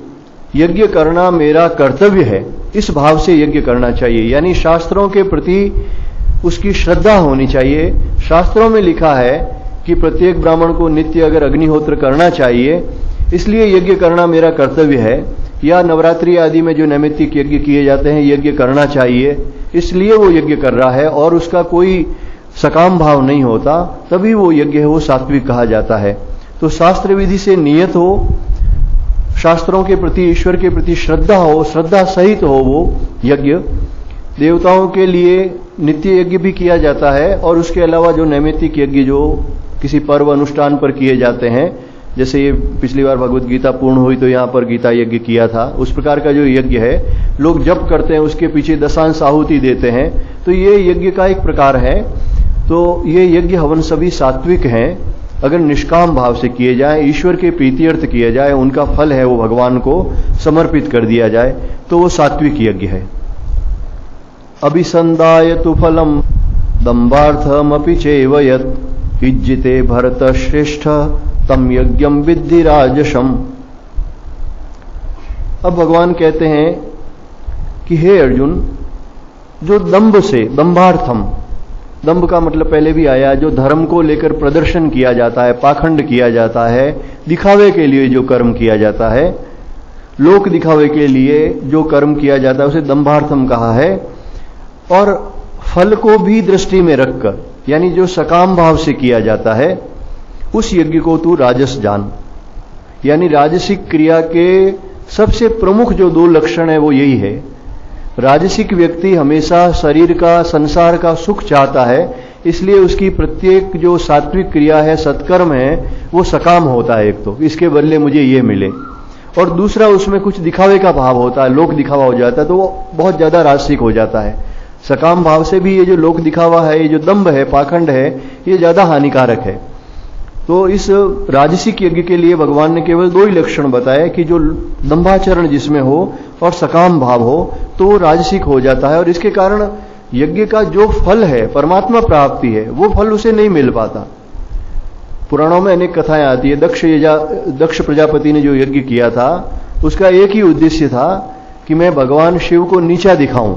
यज्ञ करना मेरा कर्तव्य है, इस भाव से यज्ञ करना चाहिए, यानी शास्त्रों के प्रति उसकी श्रद्धा होनी चाहिए। शास्त्रों में लिखा है कि प्रत्येक ब्राह्मण को नित्य अगर अग्निहोत्र करना चाहिए, इसलिए यज्ञ करना मेरा कर्तव्य है। या नवरात्रि आदि में जो नैमित्तिक यज्ञ किए जाते हैं, यज्ञ करना चाहिए, इसलिए वो यज्ञ कर रहा है और उसका कोई सकाम भाव नहीं होता, तभी वो यज्ञ है वो सात्विक कहा जाता है। तो शास्त्र विधि से नियत हो, शास्त्रों के प्रति, ईश्वर के प्रति श्रद्धा हो, श्रद्धा सहित हो वो यज्ञ। देवताओं के लिए नित्य यज्ञ भी किया जाता है और उसके अलावा जो नैमित्तिक यज्ञ जो किसी पर्व अनुष्ठान पर किए जाते हैं, जैसे ये पिछली बार भगवत गीता पूर्ण हुई तो यहां पर गीता यज्ञ किया था, उस प्रकार का जो यज्ञ है लोग जप करते हैं, उसके पीछे दशांश आहुति देते हैं, तो ये यज्ञ का एक प्रकार है। तो ये यज्ञ हवन सभी सात्विक हैं, अगर निष्काम भाव से किए जाए, ईश्वर के प्रीत्यर्थ किए जाए, उनका फल है वो भगवान को समर्पित कर दिया जाए, तो वो सात्विक यज्ञ है। अभिसंदाय तु फलम दंभार्थमपि चैव यत् इज्जिते भरत श्रेष्ठ तम यज्ञम विद्धि राजसम। अब भगवान कहते हैं कि हे अर्जुन, जो दंभ से, दंभार्थम, दंभ का मतलब पहले भी आया, जो धर्म को लेकर प्रदर्शन किया जाता है, पाखंड किया जाता है, दिखावे के लिए जो कर्म किया जाता है, लोक दिखावे के लिए जो कर्म किया जाता है उसे दंभार्थम कहा है। और फल को भी दृष्टि में रखकर, यानी जो सकाम भाव से किया जाता है, उस यज्ञ को तू राजस जान। यानी राजसिक क्रिया के सबसे प्रमुख जो दो लक्षण है वो यही है। राजसिक व्यक्ति हमेशा शरीर का, संसार का सुख चाहता है, इसलिए उसकी प्रत्येक जो सात्विक क्रिया है, सत्कर्म है, वो सकाम होता है। एक तो इसके बदले मुझे ये मिले, और दूसरा उसमें कुछ दिखावे का भाव होता है, लोक दिखावा हो जाता है, तो वो बहुत ज्यादा राजसिक हो जाता है। सकाम भाव से भी ये जो लोक दिखावा है, ये जो दंभ है, पाखंड है, ये ज्यादा हानिकारक है। तो इस राजसिक यज्ञ के लिए भगवान ने केवल दो ही लक्षण बताए कि जो दंभाचरण जिसमें हो और सकाम भाव हो, तो वो राजसिक हो जाता है, और इसके कारण यज्ञ का जो फल है, परमात्मा प्राप्ति है, वो फल उसे नहीं मिल पाता। पुराणों में अनेक कथाएं आती है। दक्ष प्रजापति ने जो यज्ञ किया था, उसका एक ही उद्देश्य था कि मैं भगवान शिव को नीचा दिखाऊं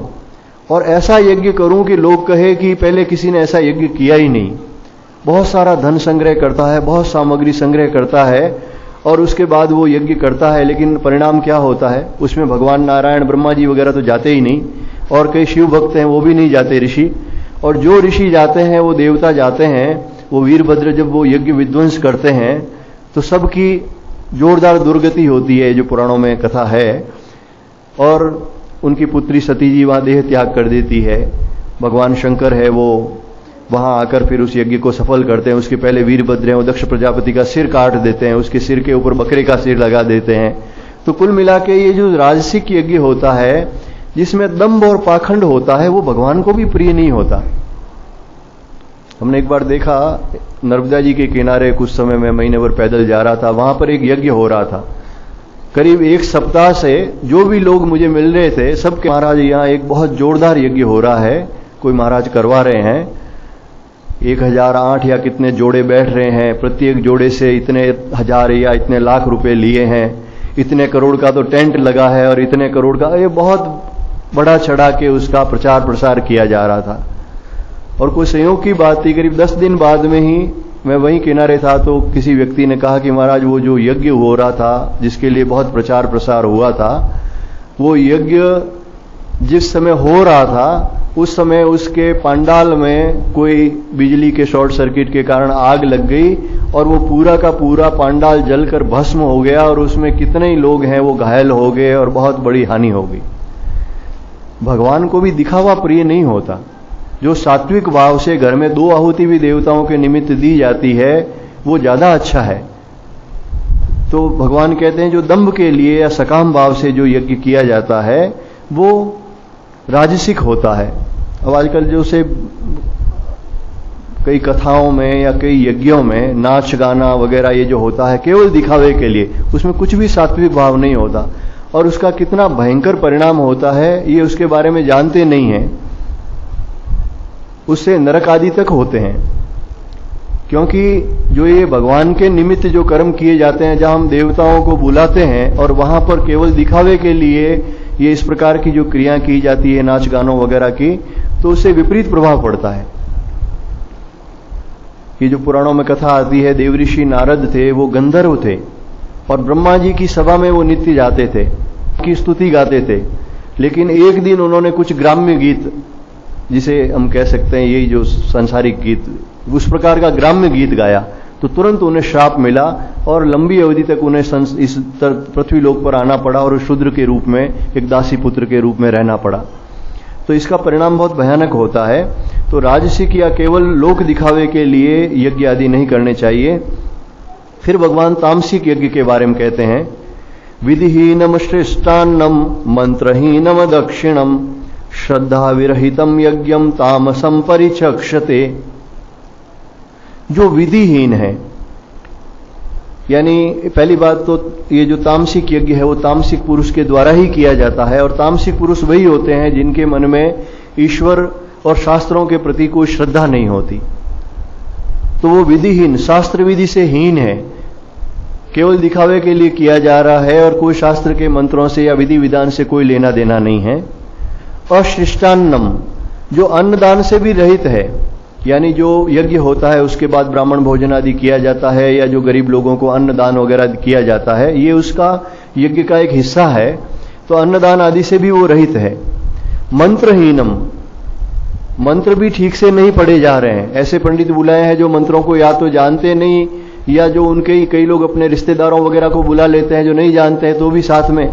और ऐसा यज्ञ करूं कि लोग कहे कि पहले किसी ने ऐसा यज्ञ किया ही नहीं। बहुत सारा धन संग्रह करता है, बहुत सामग्री संग्रह करता है, और उसके बाद वो यज्ञ करता है, लेकिन परिणाम क्या होता है, उसमें भगवान नारायण, ब्रह्मा जी वगैरह तो जाते ही नहीं, और कई शिव भक्त हैं वो भी नहीं जाते, ऋषि। और जो ऋषि जाते हैं वो देवता जाते हैं। वो वीरभद्र जब वो यज्ञ विध्वंस करते हैं तो सबकी जोरदार दुर्गति होती है, जो पुराणों में कथा है, और उनकी पुत्री सती जी वहां देह त्याग कर देती है। भगवान शंकर है वो वहां आकर फिर उस यज्ञ को सफल करते हैं। उसके पहले वीरभद्र हैं, वो दक्ष प्रजापति का सिर काट देते हैं, उसके सिर के ऊपर बकरे का सिर लगा देते हैं। तो कुल मिला के ये जो राजसिक यज्ञ होता है, जिसमें दंभ और पाखंड होता है, वो भगवान को भी प्रिय नहीं होता। हमने एक बार देखा, नर्मदा जी के किनारे कुछ समय में महीने भर पैदल जा रहा था, वहां पर एक यज्ञ हो रहा था। करीब एक सप्ताह से जो भी लोग मुझे मिल रहे थे, सबके महाराज यहाँ एक बहुत जोरदार यज्ञ हो रहा है, कोई महाराज करवा रहे हैं। 1008 या कितने जोड़े बैठ रहे हैं, प्रत्येक जोड़े से इतने हजार या इतने लाख रुपए लिए हैं, इतने करोड़ का तो टेंट लगा है, और इतने करोड़ का, ये बहुत बड़ा चढ़ा के उसका प्रचार प्रसार किया जा रहा था। और कोई संयोग की बात थी, करीब 10 दिन बाद में ही मैं वहीं किनारे था, तो किसी व्यक्ति ने कहा कि महाराज वो जो यज्ञ हो रहा था, जिसके लिए बहुत प्रचार प्रसार हुआ था, वो यज्ञ जिस समय हो रहा था उस समय उसके पंडाल में कोई बिजली के शॉर्ट सर्किट के कारण आग लग गई और वो पूरा का पूरा पांडाल जलकर भस्म हो गया और उसमें कितने ही लोग हैं वो घायल हो गए और बहुत बड़ी हानि हो गई। भगवान को भी दिखावा प्रिय नहीं होता। जो सात्विक भाव से घर में 2 आहुति भी देवताओं के निमित्त दी जाती है वो ज्यादा अच्छा है। तो भगवान कहते हैं जो दंभ के लिए या सकाम भाव से जो यज्ञ किया जाता है वो राजसिक होता है। अब आजकल जो से कई कथाओं में या कई यज्ञों में नाच गाना वगैरह ये जो होता है केवल दिखावे के लिए, उसमें कुछ भी सात्विक भाव नहीं होता और उसका कितना भयंकर परिणाम होता है ये उसके बारे में जानते नहीं हैं। उससे नरक आदि तक होते हैं। क्योंकि जो ये भगवान के निमित्त जो कर्म किए जाते हैं, जहां हम देवताओं को बुलाते हैं और वहां पर केवल दिखावे के लिए ये इस प्रकार की जो क्रियाएं की जाती है नाच गानों वगैरह की, तो उससे विपरीत प्रभाव पड़ता है। ये जो पुराणों में कथा आती है, देवऋषि नारद थे, वो गंधर्व थे और ब्रह्मा जी की सभा में वो नित्य जाते थे, की स्तुति गाते थे। लेकिन एक दिन उन्होंने कुछ ग्राम्य गीत, जिसे हम कह सकते हैं यही जो सांसारिक गीत, उस प्रकार का ग्राम्य गीत गाया तो तुरंत उन्हें श्राप मिला और लंबी अवधि तक उन्हें इस पृथ्वी लोक पर आना पड़ा और शूद्र के रूप में, एक दासी पुत्र के रूप में रहना पड़ा। तो इसका परिणाम बहुत भयानक होता है। तो राजसिक या केवल लोक दिखावे के लिए यज्ञ आदि नहीं करने चाहिए। फिर भगवान तामसिक यज्ञ के बारे में कहते हैं, विधिहीनम श्रेष्ठान्नम मंत्रहीनम दक्षिणम श्रद्धा विरहितम यज्ञम तामसम परिचक्षते। जो विधिहीन है, यानी पहली बात तो ये जो तामसिक यज्ञ है वो तामसिक पुरुष के द्वारा ही किया जाता है और तामसिक पुरुष वही होते हैं जिनके मन में ईश्वर और शास्त्रों के प्रति कोई श्रद्धा नहीं होती। तो वो विधिहीन, शास्त्र विधि से हीन है, केवल दिखावे के लिए किया जा रहा है और कोई शास्त्र के मंत्रों से या विधि विधान से कोई लेना देना नहीं है। अशिष्टान्नम, जो अन्नदान से भी रहित है, यानी जो यज्ञ होता है उसके बाद ब्राह्मण भोजन आदि किया जाता है या जो गरीब लोगों को अन्नदान वगैरह किया जाता है, ये उसका यज्ञ का एक हिस्सा है। तो अन्नदान आदि से भी वो रहित है। मंत्रहीनम, मंत्र भी ठीक से नहीं पढ़े जा रहे हैं। ऐसे पंडित बुलाए हैं जो मंत्रों को या तो जानते नहीं, या जो उनके ही कई लोग अपने रिश्तेदारों वगैरह को बुला लेते हैं जो नहीं जानते हैं तो भी साथ में।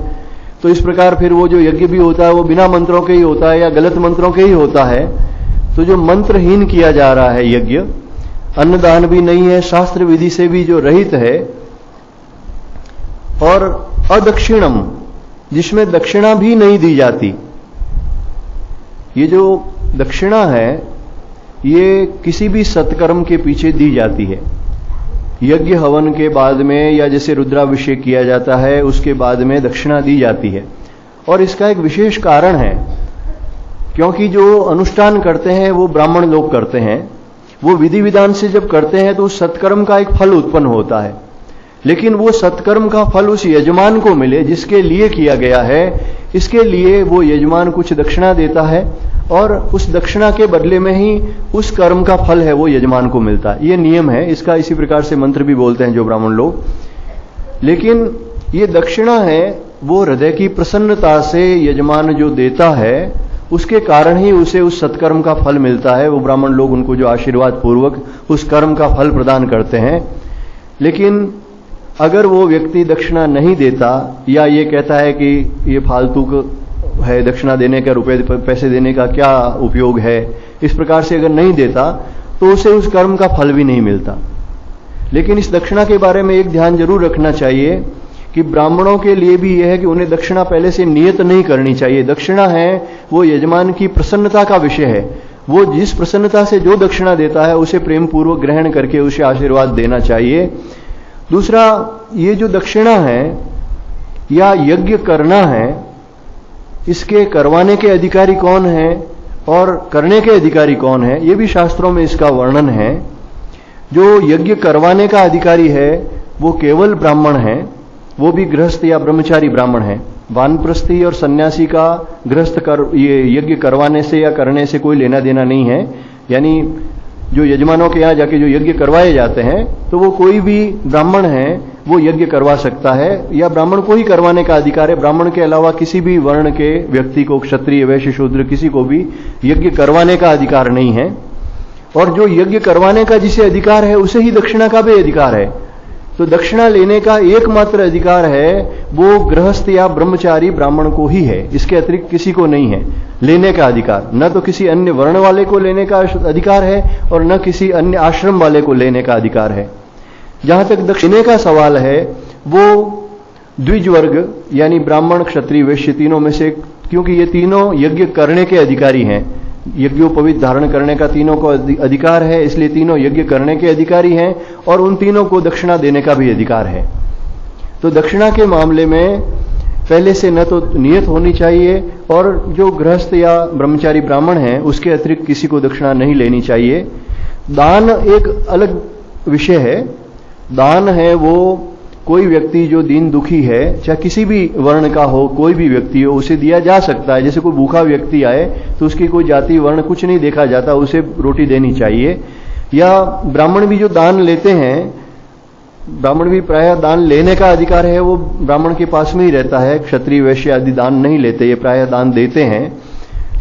तो इस प्रकार फिर वो जो यज्ञ भी होता है वो बिना मंत्रों के ही होता है या गलत मंत्रों के ही होता है। तो जो मंत्रहीन किया जा रहा है यज्ञ, अन्नदान भी नहीं है, शास्त्र विधि से भी जो रहित है, और अदक्षिणम, जिसमें दक्षिणा भी नहीं दी जाती। ये जो दक्षिणा है ये किसी भी सत्कर्म के पीछे दी जाती है। यज्ञ हवन के बाद में या जैसे रुद्राभिषेक किया जाता है उसके बाद में दक्षिणा दी जाती है। और इसका एक विशेष कारण है, क्योंकि जो अनुष्ठान करते हैं वो ब्राह्मण लोग करते हैं, वो विधि विधान से जब करते हैं तो उस सत्कर्म का एक फल उत्पन्न होता है। लेकिन वो सत्कर्म का फल उस यजमान को मिले जिसके लिए किया गया है, इसके लिए वो यजमान कुछ दक्षिणा देता है और उस दक्षिणा के बदले में ही उस कर्म का फल है वो यजमान को मिलता है। ये नियम है इसका। इसी प्रकार से मंत्र भी बोलते हैं जो ब्राह्मण लोग। लेकिन ये दक्षिणा है वो हृदय की प्रसन्नता से यजमान जो देता है उसके कारण ही उसे उस सत्कर्म का फल मिलता है। वो ब्राह्मण लोग उनको जो आशीर्वाद पूर्वक उस कर्म का फल प्रदान करते हैं। लेकिन अगर वो व्यक्ति दक्षिणा नहीं देता या ये कहता है कि ये फालतू है, दक्षिणा देने का, रुपए पैसे देने का क्या उपयोग है, इस प्रकार से अगर नहीं देता तो उसे उस कर्म का फल भी नहीं मिलता। लेकिन इस दक्षिणा के बारे में एक ध्यान जरूर रखना चाहिए कि ब्राह्मणों के लिए भी यह है कि उन्हें दक्षिणा पहले से नियत नहीं करनी चाहिए। दक्षिणा है वो यजमान की प्रसन्नता का विषय है। वो जिस प्रसन्नता से जो दक्षिणा देता है उसे प्रेम पूर्वक ग्रहण करके उसे आशीर्वाद देना चाहिए। दूसरा, ये जो दक्षिणा है या यज्ञ करना है, इसके करवाने के अधिकारी कौन है और करने के अधिकारी कौन है, ये भी शास्त्रों में इसका वर्णन है। जो यज्ञ करवाने का अधिकारी है वो केवल ब्राह्मण है, वो भी गृहस्थ या ब्रह्मचारी ब्राह्मण है। वानप्रस्थी और सन्यासी का गृहस्थ ये यज्ञ करवाने से या करने से कोई लेना देना नहीं है। यानी जो यजमानों के यहाँ जाके जो यज्ञ करवाए जाते हैं तो वो कोई भी ब्राह्मण है वो यज्ञ करवा सकता है या ब्राह्मण को ही करवाने का अधिकार है। ब्राह्मण के अलावा किसी भी वर्ण के व्यक्ति को, क्षत्रिय, वैश्य, शूद्र, किसी को भी यज्ञ करवाने का अधिकार नहीं है। और जो यज्ञ करवाने का जिसे अधिकार है उसे ही दक्षिणा का भी अधिकार है। तो दक्षिणा लेने का एकमात्र अधिकार है वो गृहस्थ या ब्रह्मचारी ब्राह्मण को ही है, इसके अतिरिक्त किसी को नहीं है लेने का अधिकार। न तो किसी अन्य वर्ण वाले को लेने का अधिकार है और न किसी अन्य आश्रम वाले को लेने का अधिकार है। जहां तक दक्षिणे का सवाल है वो द्विज वर्ग यानी ब्राह्मण क्षत्रिय वैश्य तीनों में से, क्योंकि ये तीनों यज्ञ करने के अधिकारी हैं, यज्ञोपवीत धारण करने का तीनों को अधिकार है, इसलिए तीनों यज्ञ करने के अधिकारी हैं और उन तीनों को दक्षिणा देने का भी अधिकार है। तो दक्षिणा के मामले में पहले से न तो नियत होनी चाहिए और जो गृहस्थ या ब्रह्मचारी ब्राह्मण है उसके अतिरिक्त किसी को दक्षिणा नहीं लेनी चाहिए। दान एक अलग विषय है। दान है वो कोई व्यक्ति जो दीन दुखी है, चाहे किसी भी वर्ण का हो, कोई भी व्यक्ति हो, उसे दिया जा सकता है। जैसे कोई भूखा व्यक्ति आए तो उसकी कोई जाति वर्ण कुछ नहीं देखा जाता, उसे रोटी देनी चाहिए। या ब्राह्मण भी जो दान लेते हैं, ब्राह्मण भी प्रायः दान लेने का अधिकार है, वो ब्राह्मण के पास में ही रहता है। क्षत्रिय वैश्य आदि दान नहीं लेते, ये प्रायः दान देते हैं।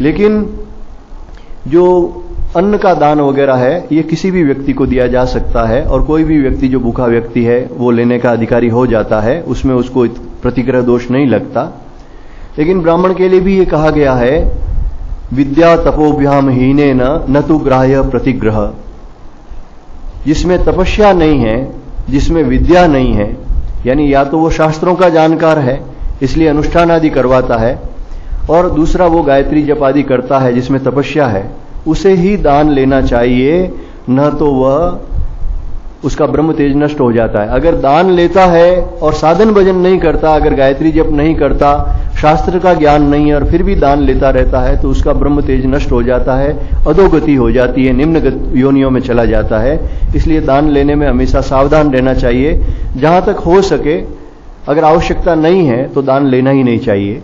लेकिन जो अन्न का दान वगैरह है ये किसी भी व्यक्ति को दिया जा सकता है और कोई भी व्यक्ति जो भूखा व्यक्ति है वो लेने का अधिकारी हो जाता है, उसमें उसको प्रतिग्रह दोष नहीं लगता। लेकिन ब्राह्मण के लिए भी ये कहा गया है विद्या तपोभ्याम हीने न तु ग्राह्य प्रतिग्रह। जिसमें तपस्या नहीं है, जिसमें विद्या नहीं है, यानी या तो वो शास्त्रों का जानकार है इसलिए अनुष्ठान आदि करवाता है, और दूसरा वो गायत्री जप आदि करता है जिसमें तपस्या है, उसे ही दान लेना चाहिए। न तो वह उसका ब्रह्म तेज नष्ट हो जाता है। अगर दान लेता है और साधन भजन नहीं करता, अगर गायत्री जप नहीं करता, शास्त्र का ज्ञान नहीं है और फिर भी दान लेता रहता है तो उसका ब्रह्म तेज नष्ट हो जाता है, अधोगति हो जाती है, निम्न योनियों में चला जाता है। इसलिए दान लेने में हमेशा सावधान रहना चाहिए। जहां तक हो सके, अगर आवश्यकता नहीं है तो दान लेना ही नहीं चाहिए।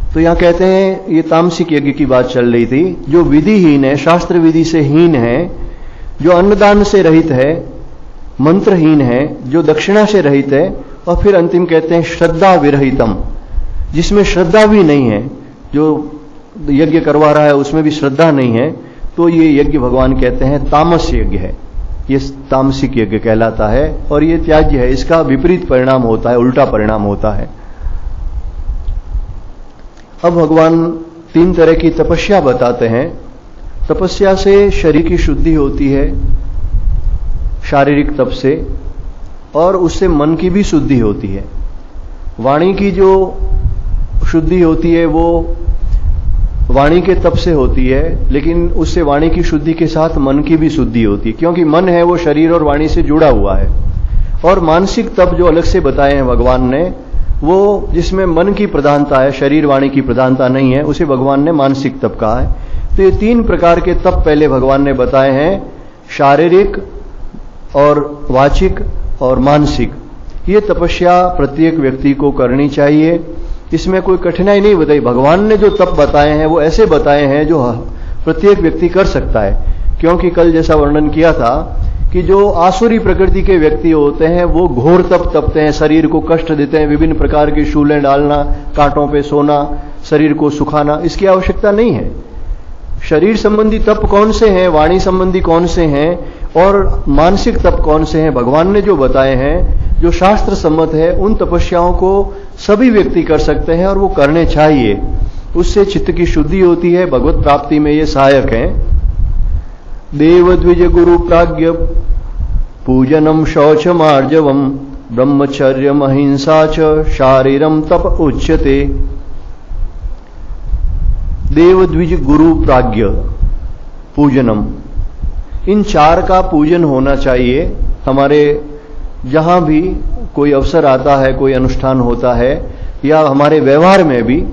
तो यहां कहते हैं ये तामसिक यज्ञ की बात चल रही थी, जो विधिहीन है, शास्त्र विधि से हीन है, जो अन्नदान से रहित है, मंत्रहीन है, जो दक्षिणा से रहित है, और फिर अंतिम कहते हैं श्रद्धा विरहितम, जिसमें श्रद्धा भी नहीं है, जो यज्ञ करवा रहा है उसमें भी श्रद्धा नहीं है, तो ये यज्ञ भगवान कहते हैं तामस यज्ञ है, ये तामसिक यज्ञ कहलाता है और ये त्याज्य है। इसका विपरीत परिणाम होता है, उल्टा परिणाम होता है। अब भगवान 3 तरह की तपस्या बताते हैं। तपस्या से शरीर की शुद्धि होती है, शारीरिक तप से, और उससे मन की भी शुद्धि होती है। वाणी की जो शुद्धि होती है वो वाणी के तप से होती है, लेकिन उससे वाणी की शुद्धि के साथ मन की भी शुद्धि होती है, क्योंकि मन है वो शरीर और वाणी से जुड़ा हुआ है। और मानसिक तप जो अलग से बताए हैं भगवान ने, वो जिसमें मन की प्रधानता है, शरीर वाणी की प्रधानता नहीं है, उसे भगवान ने मानसिक तप कहा है। तो ये 3 प्रकार के तप पहले भगवान ने बताए हैं, शारीरिक और वाचिक और मानसिक। ये तपस्या प्रत्येक व्यक्ति को करनी चाहिए, इसमें कोई कठिनाई नहीं बताई। भगवान ने जो तप बताए हैं वो ऐसे बताए हैं जो प्रत्येक व्यक्ति कर सकता है। क्योंकि कल जैसा वर्णन किया था कि जो आसुरी प्रकृति के व्यक्ति होते हैं वो घोर तप तपते हैं, शरीर को कष्ट देते हैं, विभिन्न प्रकार की शूलें डालना, कांटों पे सोना, शरीर को सुखाना, इसकी आवश्यकता नहीं है। शरीर संबंधी तप कौन से हैं, वाणी संबंधी कौन से हैं और मानसिक तप कौन से हैं, भगवान ने जो बताए हैं, जो शास्त्र सम्मत है, उन तपस्याओं को सभी व्यक्ति कर सकते हैं और वो करने चाहिए। उससे चित्त की शुद्धि होती है, भगवत प्राप्ति में ये सहायक हैं। देव द्विज गुरु प्राज्ञ पूजनम शौच मार्जवम ब्रह्मचर्य अहिंसा च शारीरम तप उच्यते। देव द्विज गुरु प्राज्ञ पूजनम, इन 4 का पूजन होना चाहिए। हमारे जहां भी कोई अवसर आता है, कोई अनुष्ठान होता है, या हमारे व्यवहार में भी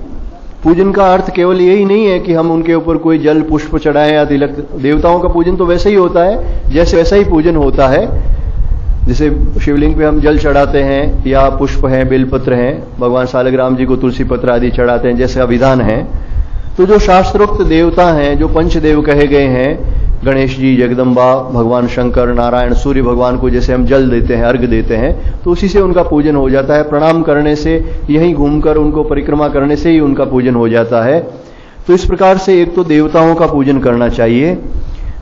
पूजन का अर्थ केवल यही नहीं है कि हम उनके ऊपर कोई जल पुष्प चढ़ाएं या तिलक। देवताओं का पूजन तो वैसे ही होता है, जैसे वैसा ही पूजन होता है। जैसे शिवलिंग पे हम जल चढ़ाते हैं या पुष्प हैं, बेलपत्र हैं, भगवान सालग्राम जी को तुलसी पत्र आदि चढ़ाते हैं, जैसा विधान है। तो जो शास्त्रोक्त देवता हैं, जो पंचदेव कहे गए हैं, गणेश जी, जगदम्बा, भगवान शंकर, नारायण, सूर्य भगवान को जैसे हम जल देते हैं, अर्घ देते हैं, तो उसी से उनका पूजन हो जाता है। प्रणाम करने से, यहीं घूमकर उनको परिक्रमा करने से ही उनका पूजन हो जाता है। तो इस प्रकार से एक तो देवताओं का पूजन करना चाहिए,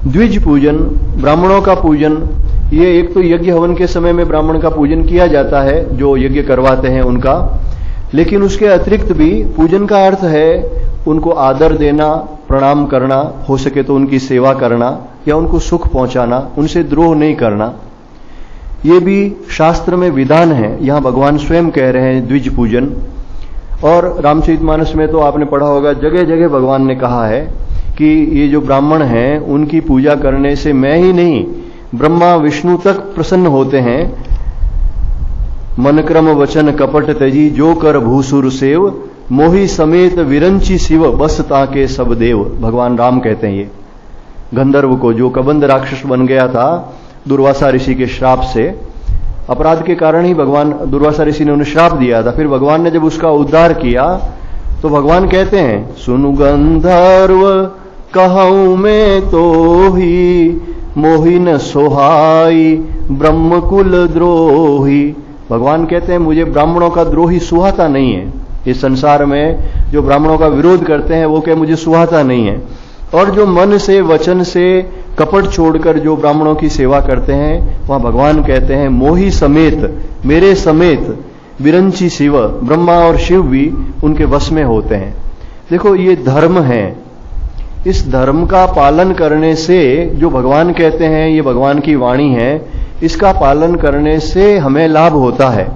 द्विज पूजन, ब्राह्मणों का पूजन, ये एक तो यज्ञ हवन के समय में ब्राह्मण का पूजन किया जाता है, जो यज्ञ करवाते हैं उनका, लेकिन उसके अतिरिक्त भी पूजन का अर्थ है उनको आदर देना, प्रणाम करना, हो सके तो उनकी सेवा करना या उनको सुख पहुंचाना, उनसे द्रोह नहीं करना। ये भी शास्त्र में विधान है, यहां भगवान स्वयं कह रहे हैं द्विज पूजन। और रामचरितमानस में तो आपने पढ़ा होगा, जगह जगह भगवान ने कहा है कि ये जो ब्राह्मण हैं उनकी पूजा करने से मैं ही नहीं, ब्रह्मा विष्णु तक प्रसन्न होते हैं। मन क्रम वचन कपट तजी, जो कर भूसुर सेव, मोही समेत विरंची शिव, बस ताके सब देव। भगवान राम कहते हैं ये गंधर्व को, जो कबंध राक्षस बन गया था दुर्वासा ऋषि के श्राप से, अपराध के कारण ही भगवान दुर्वासा ऋषि ने उन्हें श्राप दिया था। फिर भगवान ने जब उसका उद्धार किया तो भगवान कहते हैं, सुनु गंधर्व कहूं मैं तो ही, मोहि न सोहाई ब्रह्मकुल द्रोही। भगवान कहते हैं मुझे ब्राह्मणों का द्रोही सुहाता नहीं है। इस संसार में जो ब्राह्मणों का विरोध करते हैं वो क्या मुझे सुहाता नहीं है। और जो मन से वचन से कपट छोड़कर जो ब्राह्मणों की सेवा करते हैं, वहां भगवान कहते हैं मोही समेत, मेरे समेत विरंची शिव, ब्रह्मा और शिव भी उनके वश में होते हैं। देखो ये धर्म है, इस धर्म का पालन करने से, जो भगवान कहते हैं ये भगवान की वाणी है, इसका पालन करने से हमें लाभ होता है।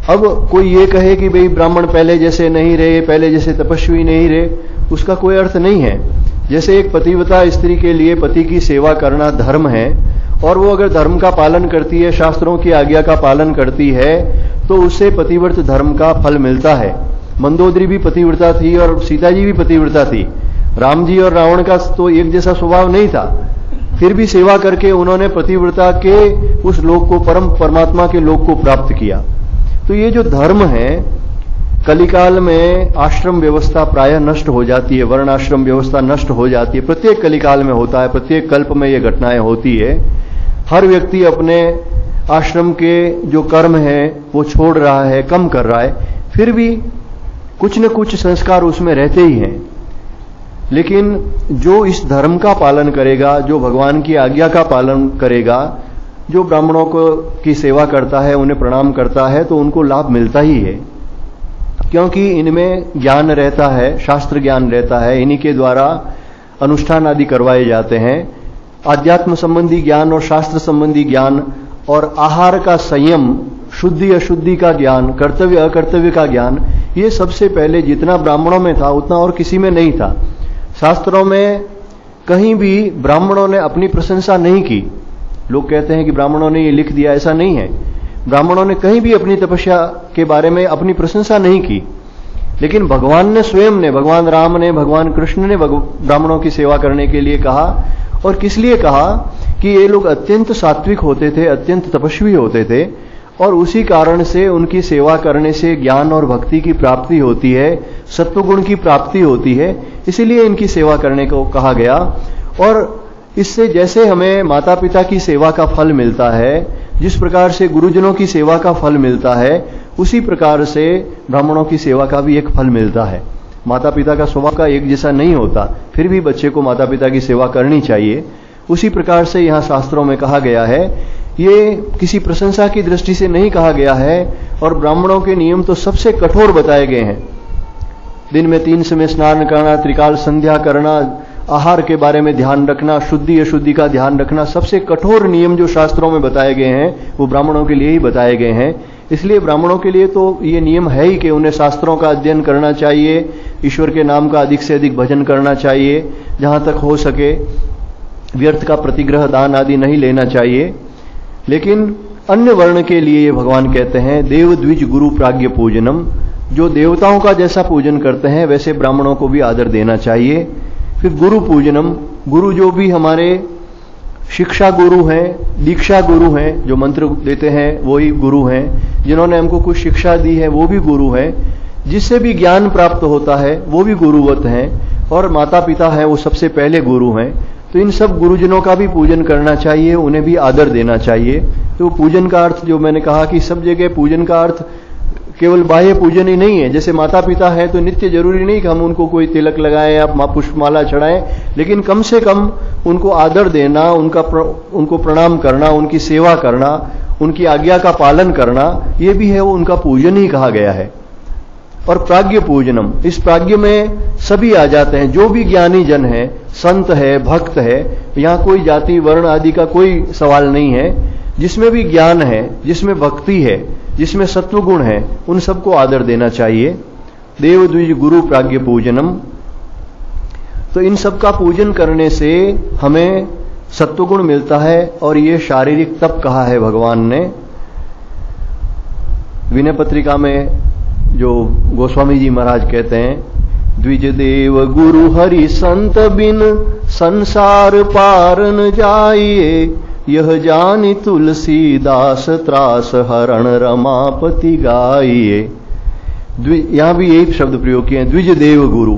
अब कोई ये कहे कि भाई ब्राह्मण पहले जैसे नहीं रहे, पहले जैसे तपस्वी नहीं रहे, उसका कोई अर्थ नहीं है। जैसे एक पतिव्रता स्त्री के लिए पति की सेवा करना धर्म है, और वो अगर धर्म का पालन करती है, शास्त्रों की आज्ञा का पालन करती है, तो उससे पतिव्रत धर्म का फल मिलता है। मंदोदरी भी पतिव्रता थी और सीता जी भी पतिव्रता थी। राम जी और रावण का तो एक जैसा स्वभाव नहीं था, फिर भी सेवा करके उन्होंने पतिव्रता के उस लोक को, परमात्मा के लोक को प्राप्त किया। तो ये जो धर्म है, कलिकाल में आश्रम व्यवस्था प्रायः नष्ट हो जाती है, वर्ण आश्रम व्यवस्था नष्ट हो जाती है। प्रत्येक कलिकाल में होता है, प्रत्येक कल्प में ये घटनाएं होती है। हर व्यक्ति अपने आश्रम के जो कर्म है वो छोड़ रहा है, कम कर रहा है, फिर भी कुछ न कुछ संस्कार उसमें रहते ही हैं। लेकिन जो इस धर्म का पालन करेगा, जो भगवान की आज्ञा का पालन करेगा, जो ब्राह्मणों को की सेवा करता है, उन्हें प्रणाम करता है, तो उनको लाभ मिलता ही है, क्योंकि इनमें ज्ञान रहता है, शास्त्र ज्ञान रहता है, इन्हीं के द्वारा अनुष्ठान आदि करवाए जाते हैं। आध्यात्म संबंधी ज्ञान और शास्त्र संबंधी ज्ञान और आहार का संयम, शुद्धि अशुद्धि का ज्ञान, कर्तव्य अकर्तव्य का ज्ञान, ये सबसे पहले जितना ब्राह्मणों में था उतना और किसी में नहीं था। शास्त्रों में कहीं भी ब्राह्मणों ने अपनी प्रशंसा नहीं की। लोग कहते हैं कि ब्राह्मणों ने ये लिख दिया, ऐसा नहीं है। ब्राह्मणों ने कहीं भी अपनी तपस्या के बारे में अपनी प्रशंसा नहीं की, लेकिन भगवान ने स्वयं ने, भगवान राम ने, भगवान कृष्ण ने ब्राह्मणों की सेवा करने के लिए कहा। और किस लिए कहा कि ये लोग अत्यंत सात्विक होते थे, अत्यंत तपस्वी होते थे, और उसी कारण से उनकी सेवा करने से ज्ञान और भक्ति की प्राप्ति होती है, सत्वगुण की प्राप्ति होती है, इसीलिए इनकी सेवा करने को कहा गया। और इससे जैसे हमें माता पिता की सेवा का फल मिलता है, जिस प्रकार से गुरुजनों की सेवा का फल मिलता है, उसी प्रकार से ब्राह्मणों की सेवा का भी एक फल मिलता है। माता पिता का स्वभाव का एक जैसा नहीं होता, फिर भी बच्चे को माता पिता की सेवा करनी चाहिए। उसी प्रकार से यहाँ शास्त्रों में कहा गया है, ये किसी प्रशंसा की दृष्टि से नहीं कहा गया है। और ब्राह्मणों के नियम तो सबसे कठोर बताए गए हैं। दिन में 3 समय स्नान करना, त्रिकाल संध्या करना, आहार के बारे में ध्यान रखना, शुद्धि अशुद्धि का ध्यान रखना, सबसे कठोर नियम जो शास्त्रों में बताए गए हैं वो ब्राह्मणों के लिए ही बताए गए हैं। इसलिए ब्राह्मणों के लिए तो ये नियम है ही कि उन्हें शास्त्रों का अध्ययन करना चाहिए, ईश्वर के नाम का अधिक से अधिक भजन करना चाहिए, जहां तक हो सके व्यर्थ का प्रतिग्रह दान आदि नहीं लेना चाहिए। लेकिन अन्य वर्ण के लिए भगवान कहते हैं देव द्विज गुरु प्राज्ञ पूजनम, जो देवताओं का जैसा पूजन करते हैं वैसे ब्राह्मणों को भी आदर देना चाहिए। फिर गुरु पूजनम, गुरु जो भी हमारे शिक्षा गुरु हैं, दीक्षा गुरु हैं, जो मंत्र देते हैं वही गुरु हैं, जिन्होंने हमको कुछ शिक्षा दी है वो भी गुरु हैं, जिससे भी ज्ञान प्राप्त होता है वो भी गुरुवत हैं, और माता पिता हैं वो सबसे पहले गुरु हैं। तो इन सब गुरुजनों का भी पूजन करना चाहिए, उन्हें भी आदर देना चाहिए। तो पूजन का अर्थ जो मैंने कहा कि सब जगह पूजन का अर्थ केवल बाह्य पूजन ही नहीं है। जैसे माता पिता है तो नित्य जरूरी नहीं कि हम उनको कोई तिलक लगाएं या पुष्पमाला चढ़ाएं, लेकिन कम से कम उनको आदर देना, उनको प्रणाम करना, उनकी सेवा करना, उनकी आज्ञा का पालन करना, ये भी है वो उनका पूजन ही कहा गया है। और प्राज्ञ पूजनम, इस प्राज्ञ में सभी आ जाते हैं, जो भी ज्ञानी जन है, संत है, भक्त है, यहां कोई जाति वर्ण आदि का कोई सवाल नहीं है। जिसमें भी ज्ञान है, जिसमें भक्ति है, जिसमें सत्व गुण है, उन सबको आदर देना चाहिए। देव द्विज गुरु प्राज्ञ पूजनम, तो इन सब का पूजन करने से हमें सत्वगुण मिलता है और ये शारीरिक तप कहा है भगवान ने। विनय पत्रिका में जो गोस्वामी जी महाराज कहते हैं, द्विज देव गुरु हरि संत बिन संसार पार न जाइए, यह जानी तुलसीदास त्रास हरण रमापति गाइए। यहां भी यही शब्द प्रयोग किए हैं, द्विज देव गुरु,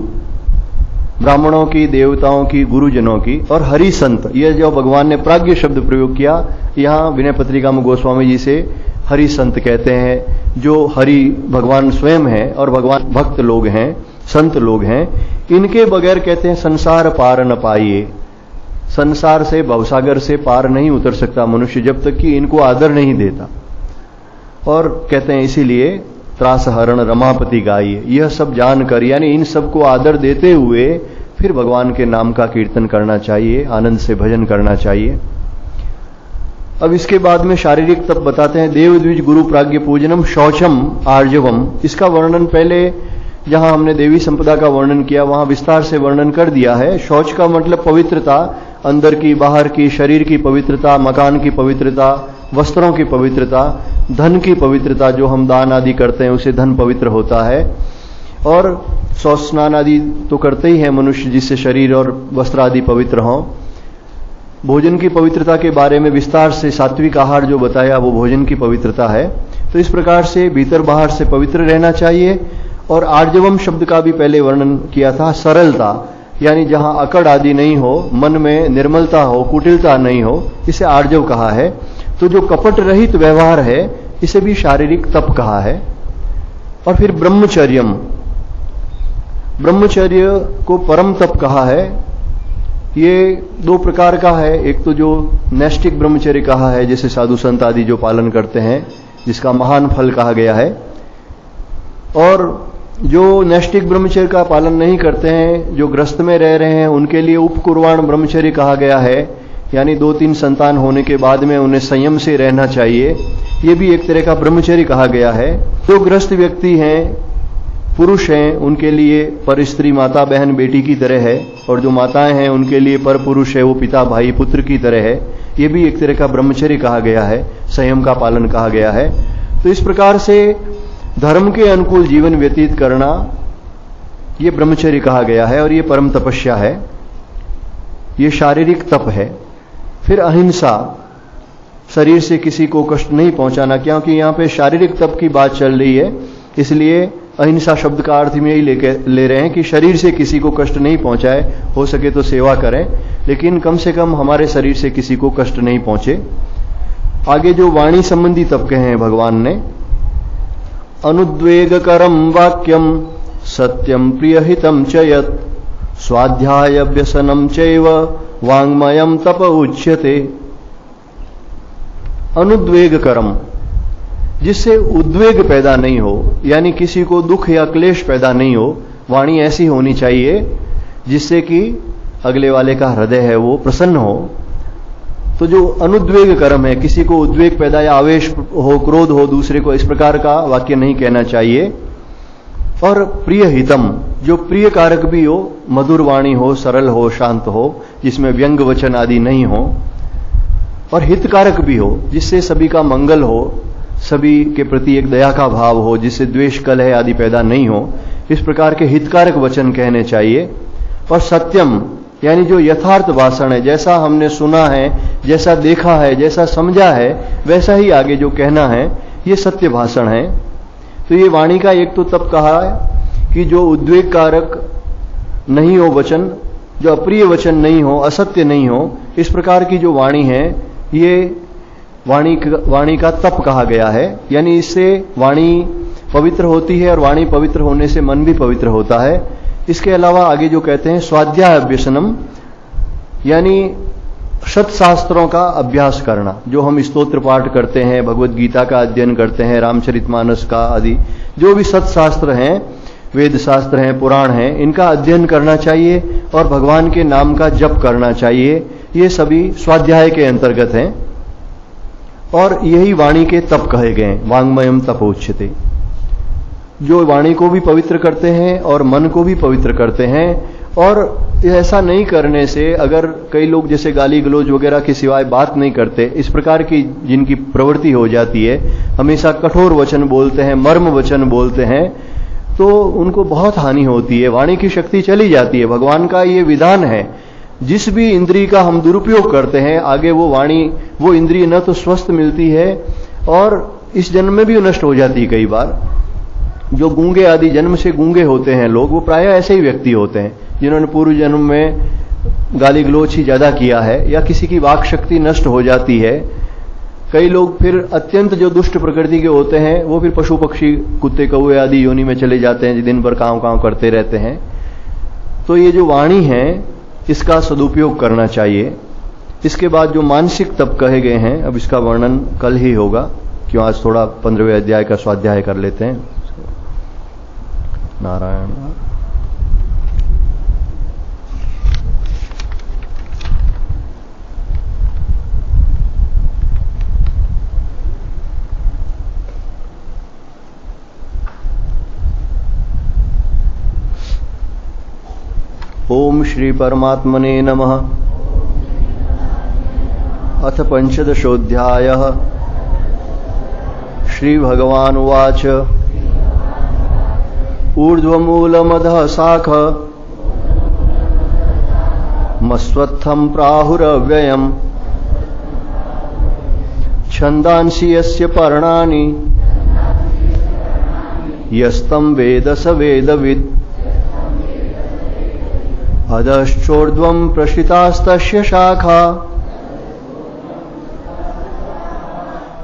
ब्राह्मणों की, देवताओं की, गुरुजनों की, और हरि संत, यह जो भगवान ने प्राज्ञ शब्द प्रयोग किया, यहां विनय पत्रिका में गोस्वामी जी से हरि संत कहते हैं, जो हरि भगवान स्वयं है और भगवान भक्त लोग हैं, संत लोग हैं। इनके बगैर कहते हैं संसार पार न पाइए, संसार से, भवसागर से पार नहीं उतर सकता मनुष्य जब तक कि इनको आदर नहीं देता। और कहते हैं इसीलिए त्रास हरण रमापति गाइए, यह सब जानकर, यानी इन सबको आदर देते हुए फिर भगवान के नाम का कीर्तन करना चाहिए, आनंद से भजन करना चाहिए। अब इसके बाद में शारीरिक तप बताते हैं। देव द्विज गुरु प्राज्ञ पूजनम शौचम आर्जवम, इसका वर्णन पहले जहां हमने देवी संपदा का वर्णन किया वहां विस्तार से वर्णन कर दिया है। शौच का मतलब पवित्रता, अंदर की, बाहर की, शरीर की पवित्रता, मकान की पवित्रता, वस्त्रों की पवित्रता, धन की पवित्रता, जो हम दान आदि करते हैं उसे धन पवित्र होता है। और शौच स्नान आदि तो करते ही है मनुष्य, जिससे शरीर और वस्त्र आदि पवित्र हों। भोजन की पवित्रता के बारे में विस्तार से सात्विक आहार जो बताया वो भोजन की पवित्रता है। तो इस प्रकार से भीतर बाहर से पवित्र रहना चाहिए। और आर्जवम शब्द का भी पहले वर्णन किया था, सरलता, यानी जहां अकड़ आदि नहीं हो, मन में निर्मलता हो, कुटिलता नहीं हो, इसे आर्जव कहा है। तो जो कपट रहित व्यवहार है इसे भी शारीरिक तप कहा है। और फिर ब्रह्मचर्यम, ब्रह्मचर्य को परम तप कहा है। ये दो प्रकार का है, एक तो जो नैष्टिक ब्रह्मचर्य कहा है, जैसे साधु संत आदि जो पालन करते हैं, जिसका महान फल कहा गया है। और जो नैष्टिक ब्रह्मचर्य का पालन नहीं करते हैं, जो ग्रस्त में रह रहे हैं, उनके लिए उपकुर्वाण ब्रह्मचर्य कहा गया है, यानी 2-3 संतान होने के बाद में उन्हें संयम से रहना चाहिए। ये भी एक तरह का ब्रह्मचर्य कहा गया है। जो ग्रस्त व्यक्ति हैं, पुरुष हैं, उनके लिए पर स्त्री माता बहन बेटी की तरह है, और जो माताएं हैं उनके लिए पर पुरुष है, वो पिता भाई पुत्र की तरह है। ये भी एक तरह का ब्रह्मचर्य कहा गया है, संयम का पालन कहा गया है। तो इस प्रकार से धर्म के अनुकूल जीवन व्यतीत करना, ये ब्रह्मचर्य कहा गया है और ये परम तपस्या है, ये शारीरिक तप है। फिर अहिंसा, शरीर से किसी को कष्ट नहीं पहुंचाना, क्योंकि यहां पे शारीरिक तप की बात चल रही है, इसलिए अहिंसा शब्द का अर्थ में यही ले रहे हैं कि शरीर से किसी को कष्ट नहीं पहुंचाए, हो सके तो सेवा करें, लेकिन कम से कम हमारे शरीर से किसी को कष्ट नहीं पहुंचे। आगे जो वाणी संबंधी तप कहे हैं भगवान ने, अनुद्वेगकरम वाक्यम सत्यम प्रियहितम च यत् स्वाध्याय व्यसनम चैव वाङ्मयम तप उच्यते। अनुद्वेगकरम, जिससे उद्वेग पैदा नहीं हो, यानी किसी को दुख या क्लेश पैदा नहीं हो। वाणी ऐसी होनी चाहिए जिससे कि अगले वाले का हृदय है वो प्रसन्न हो। तो जो अनुद्वेग कर्म है, किसी को उद्वेग पैदा या आवेश हो, क्रोध हो दूसरे को, इस प्रकार का वाक्य नहीं कहना चाहिए। और प्रिय हितम, जो प्रिय कारक भी हो, मधुर वाणी हो, सरल हो, शांत हो, जिसमें व्यंग वचन आदि नहीं हो। और हितकारक भी हो, जिससे सभी का मंगल हो, सभी के प्रति एक दया का भाव हो, जिससे द्वेष कलह आदि पैदा नहीं हो। इस प्रकार के हितकारक वचन कहने चाहिए। और सत्यम, यानी जो यथार्थ भाषण है, जैसा हमने सुना है, जैसा देखा है, जैसा समझा है, वैसा ही आगे जो कहना है, ये सत्य भाषण है। तो ये वाणी का एक तो तप कहा है कि जो उद्वेग कारक नहीं हो वचन, जो अप्रिय वचन नहीं हो, असत्य नहीं हो, इस प्रकार की जो वाणी है, ये वाणी का तप कहा गया है। यानी इससे वाणी पवित्र होती है और वाणी पवित्र होने से मन भी पवित्र होता है। इसके अलावा आगे जो कहते हैं स्वाध्याय अभ्यसनम, यानी सत्शास्त्रों का अभ्यास करना। जो हम स्तोत्र पाठ करते हैं, भगवत गीता का अध्ययन करते हैं, रामचरितमानस का आदि जो भी सत्शास्त्र हैं, वेद शास्त्र हैं, पुराण हैं, इनका अध्ययन करना चाहिए और भगवान के नाम का जप करना चाहिए। ये सभी स्वाध्याय के अंतर्गत हैं और यही वाणी के तप कहे गए, वांग्मयम तपोच्यते, जो वाणी को भी पवित्र करते हैं और मन को भी पवित्र करते हैं। और ऐसा नहीं करने से अगर कई लोग जैसे गाली गलौज वगैरह के सिवाय बात नहीं करते, इस प्रकार की जिनकी प्रवृत्ति हो जाती है, हमेशा कठोर वचन बोलते हैं, मर्म वचन बोलते हैं, तो उनको बहुत हानि होती है, वाणी की शक्ति चली जाती है। भगवान का ये विधान है, जिस भी इंद्री का हम दुरुपयोग करते हैं, आगे वो वाणी, वो इंद्रिय न तो स्वस्थ मिलती है और इस जन्म में भी नष्ट हो जाती है। कई बार जो गूंगे आदि जन्म से गूंगे होते हैं लोग, वो प्रायः ऐसे ही व्यक्ति होते हैं जिन्होंने पूर्व जन्म में गाली गलौज ही ज्यादा किया है या किसी की वाक शक्ति नष्ट हो जाती है। कई लोग फिर अत्यंत जो दुष्ट प्रकृति के होते हैं, वो फिर पशु पक्षी, कुत्ते कौए आदि योनि में चले जाते हैं, दिन भर काम करते रहते हैं। तो ये जो वाणी है, इसका सदुपयोग करना चाहिए। इसके बाद जो मानसिक तप कहे गए हैं, अब इसका वर्णन कल ही होगा, क्यों आज थोड़ा 15वें अध्याय का स्वाध्याय कर लेते हैं। नारायण। ओम श्री परमात्मने नमः। अथ पंचदशोऽध्यायः। श्री भगवान उवाच ऊर्ध्वमूलमधः शाख मस्वत्थं प्राहुरव्ययम् छन्दांसि यस्य पर्णानि यस्तं वेद स वेदवित् अधश्चोर्ध्वं प्रसृतास्तस्य शाखा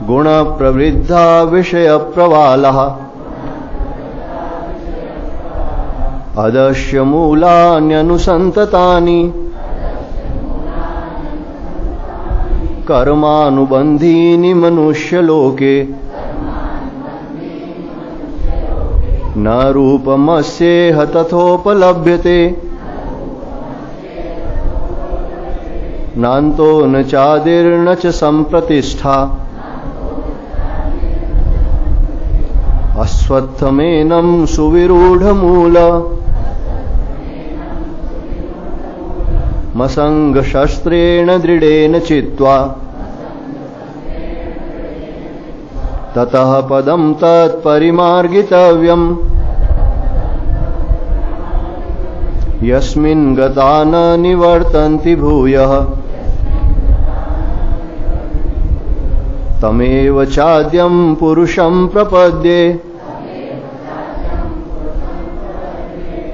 गुणप्रवृद्धा विषयप्रवालः अधस्य मूलान्यनुसन्ततानि कर्मानुबन्धीनि मनुष्यलोके न रूपमस्येह तथोपलभ्यते नान्तो न चादिर्न च सम्प्रतिष्ठा अश्वत्थमेनं सुविरूढमूल मसङ्गशस्त्रेण दृढेन चित्वा ततः पदं तत्परिमार्गितव्यम् यस्मिन् गता न निवर्तन्ति भूयः तमेव चाद्यं पुरुषं प्रपद्ये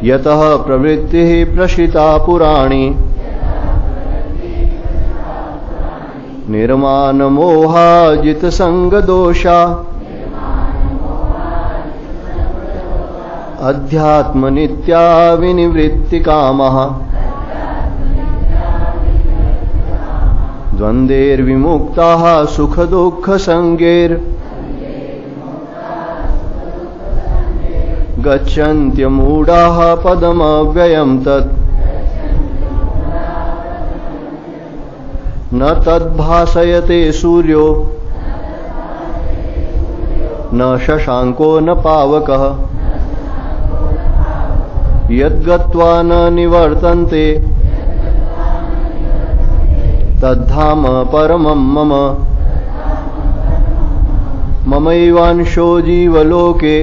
यतः प्रवृत्तिः प्रसृता पुराणी निर्मानमोहाजितसङ्गदोषा अध्यात्मनित्या विनिवृत्तिकामः द्वन्द्वैर्विमुक्ताः सुखदुःखसङ्गैर् गच्छन्त्यमूढाः पदमव्ययं तत् न तद्भासयते सूर्यो न शशांको न पावकः यद्गत्वा न निवर्तन्ते तद्धाम परमं मम ममैवांशो जीवलोके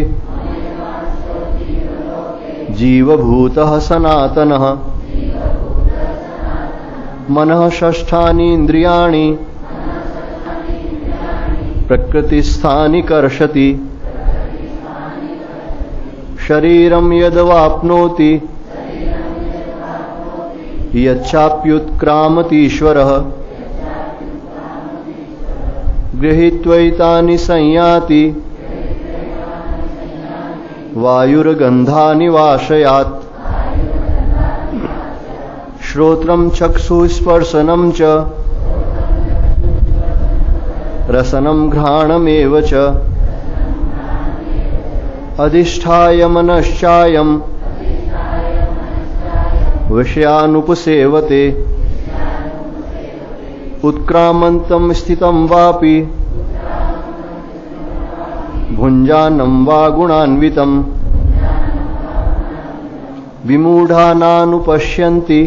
जीवभूतः सनातनः मनः षष्ठानि इन्द्रियाणि प्रकृतिस्थानि कर्षति शरीरं यदवाप्नोति यच्चाप्युत्क्रामतीश्वरः गृहीत्वैतानि संयाति वायुर्गन्धानिवाशयात् श्रोत्रं चक्षुस्पर्शनं च रसनं घ्राणमेव च अधिष्ठाय मनश्चायं विषयानुपसेवते उत्क्रामन्तं स्थितं वापि भुञ्जानं वा गुणान्वितं विमूढानानुपश्यन्ति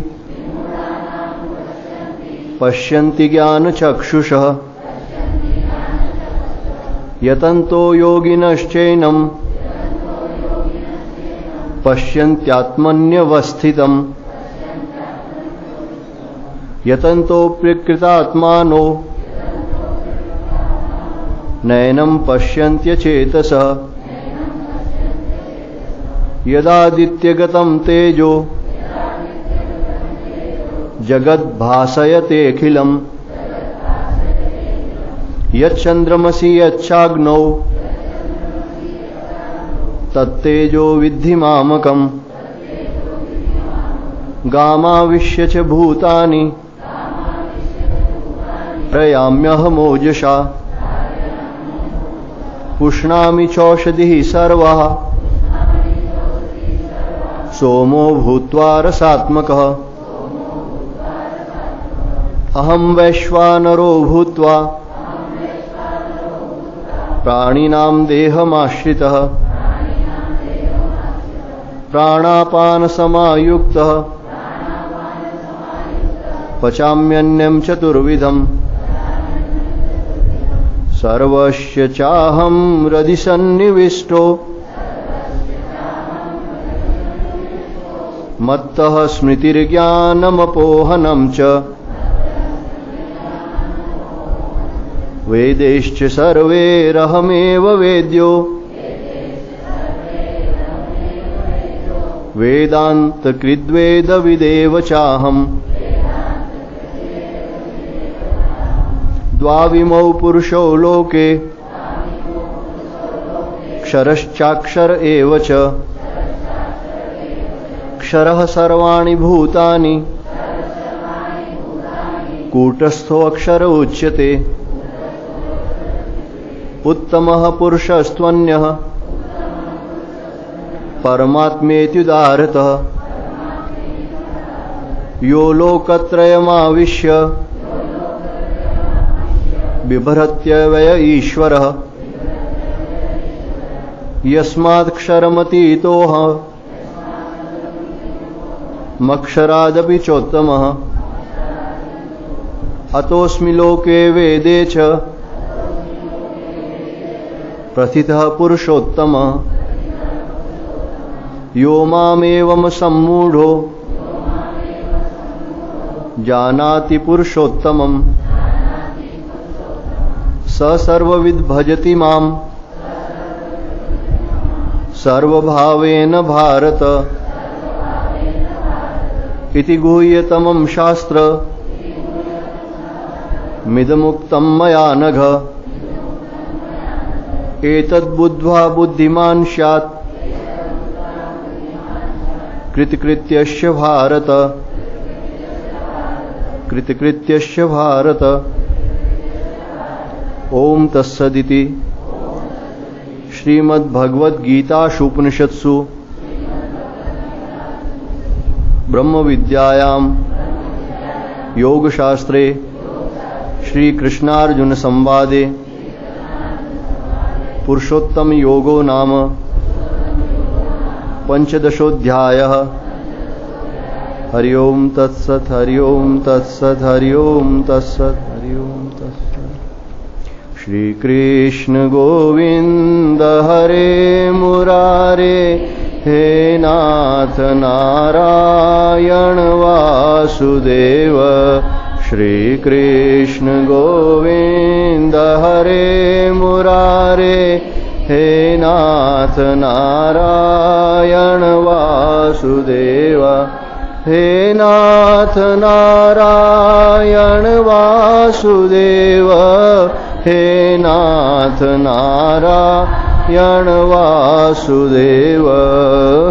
पश्यन्ति ज्ञानचक्षुषः यतन्तो योगिनश्चैनं पश्यन्त्यात्मन्यवस्थितम् यतन्तो प्रकृतात्मानो नैनं पश्यन्त्यचेतसः यदादित्यगतं तेजो जगद्भासयतेऽखिलम् यच्चन्द्रमसि यच्चाग्नौ तत्तेजो विद्धि मामकम् गामाविश्य च भूतानि प्रयाम्यहमोजसा पुष्णामि चौषधिः सर्वः सोमो भूत्वा रसात्मकः अहं वैश्वानरो भूत्वा प्राणिनां देहमाश्रितः प्राणापानसमायुक्तः पचाम्यन्नं चतुर्विधम् सर्वस्य चाहं हृदि सन्निविष्टो मत्तः स्मृतिर्ज्ञानमपोहनं च वेदैश्च सर्वैरहमेव वेद्यो वेदान्तकृद्वेदविदेव चाहम् द्वाविमौ पुरुषौ लोके क्षरश्चाक्षर एव च क्षरः सर्वाणि भूतानि कूटस्थो अक्षर उच्यते उत्तमः पुरुषस्त्वन्यः परमात्मेत्युदाहृतः यो लोकत्रयमाविश्य बिभ्रत्यव्यय ईश्वरः यस्मात्क्षरमतीतोऽहम् मक्षरादपि चोत्तमः अतोऽस्मि लोके वेदे च प्रथितः पुरुषोत्तमः यो मामेवं सम्मूढो जानाति पुरुषोत्तमम् स सर्वविद् भजति मां सर्वभावेन भारत इति गुह्यतमं शास्त्र मिदमुक्तं मया नघ एतद्बुद्ध्वा बुद्धिमान् स्यात् कृतकृत्यस्य भारत कृतकृत्यस्य भारत ओम तत्सदिति श्रीमद्भगवद्गीतासूपनिषत्सु ब्रह्मविद्यायां योगशास्त्रे श्रीकृष्णार्जुन संवादे पुरुषोत्तम योगो नाम पंचदशोऽध्यायः। हरि ओम तत्सत् हरि ओम तत्सत् हरि ओम तत्सत् हरि ओम तत्सत्। श्री कृष्ण गोविंद हरे मुरारे हे नाथ नारायण वासुदेव। श्री कृष्ण गोविंद हरे मुरारे हे नाथ नारायण वासुदेव। हे नाथ नारायण वासुदेव। हे नाथ नारायण वासुदेव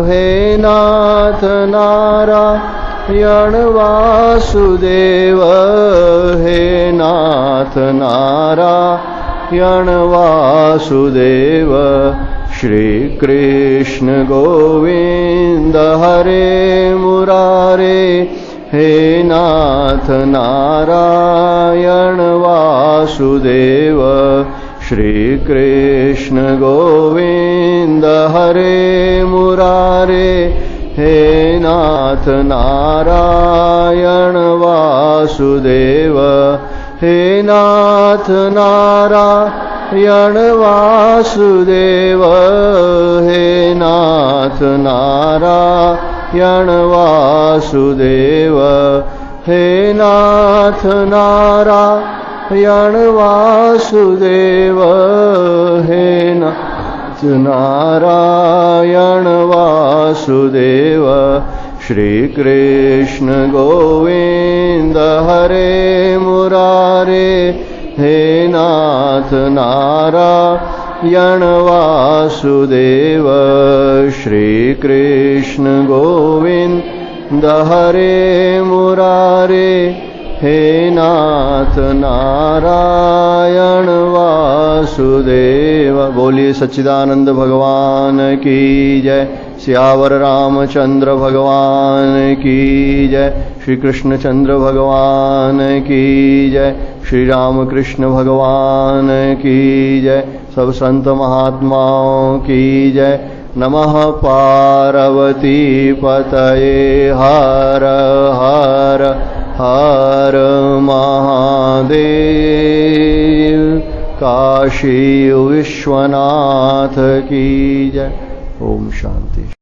हे नाथ नारायण वासुदेव हे नाथ नारायण वासुदेव श्री कृष्ण गोविंद हरे मुरारे हे नाथ नारायण वासुदेव श्री कृष्ण गोविंद हरे मुरारे हे नाथ नारायण वासुदेव हे नाथ नारायण वासुदेव हे नाथ नारायण वासुदेव हे नाथ नारायण वासुदेव हे नाथ नारायण वासुदेव श्री कृष्ण गोविंद हरे मुरारे हे नाथ नारायण वासुदेव श्री कृष्ण गोविंद हरे मुरारे हे नाथ नारायण वासुदेव। बोलिए सच्चिदानंद भगवान की जय। सियावर रामचंद्र भगवान की जय। श्री कृष्णचंद्र भगवान की जय। श्री रामकृष्ण भगवान की जय। सब संत महात्माओं की जय। नमः पार्वती पतये हर हर हर महादेव। काशी विश्वनाथ की जय। ओम शांति।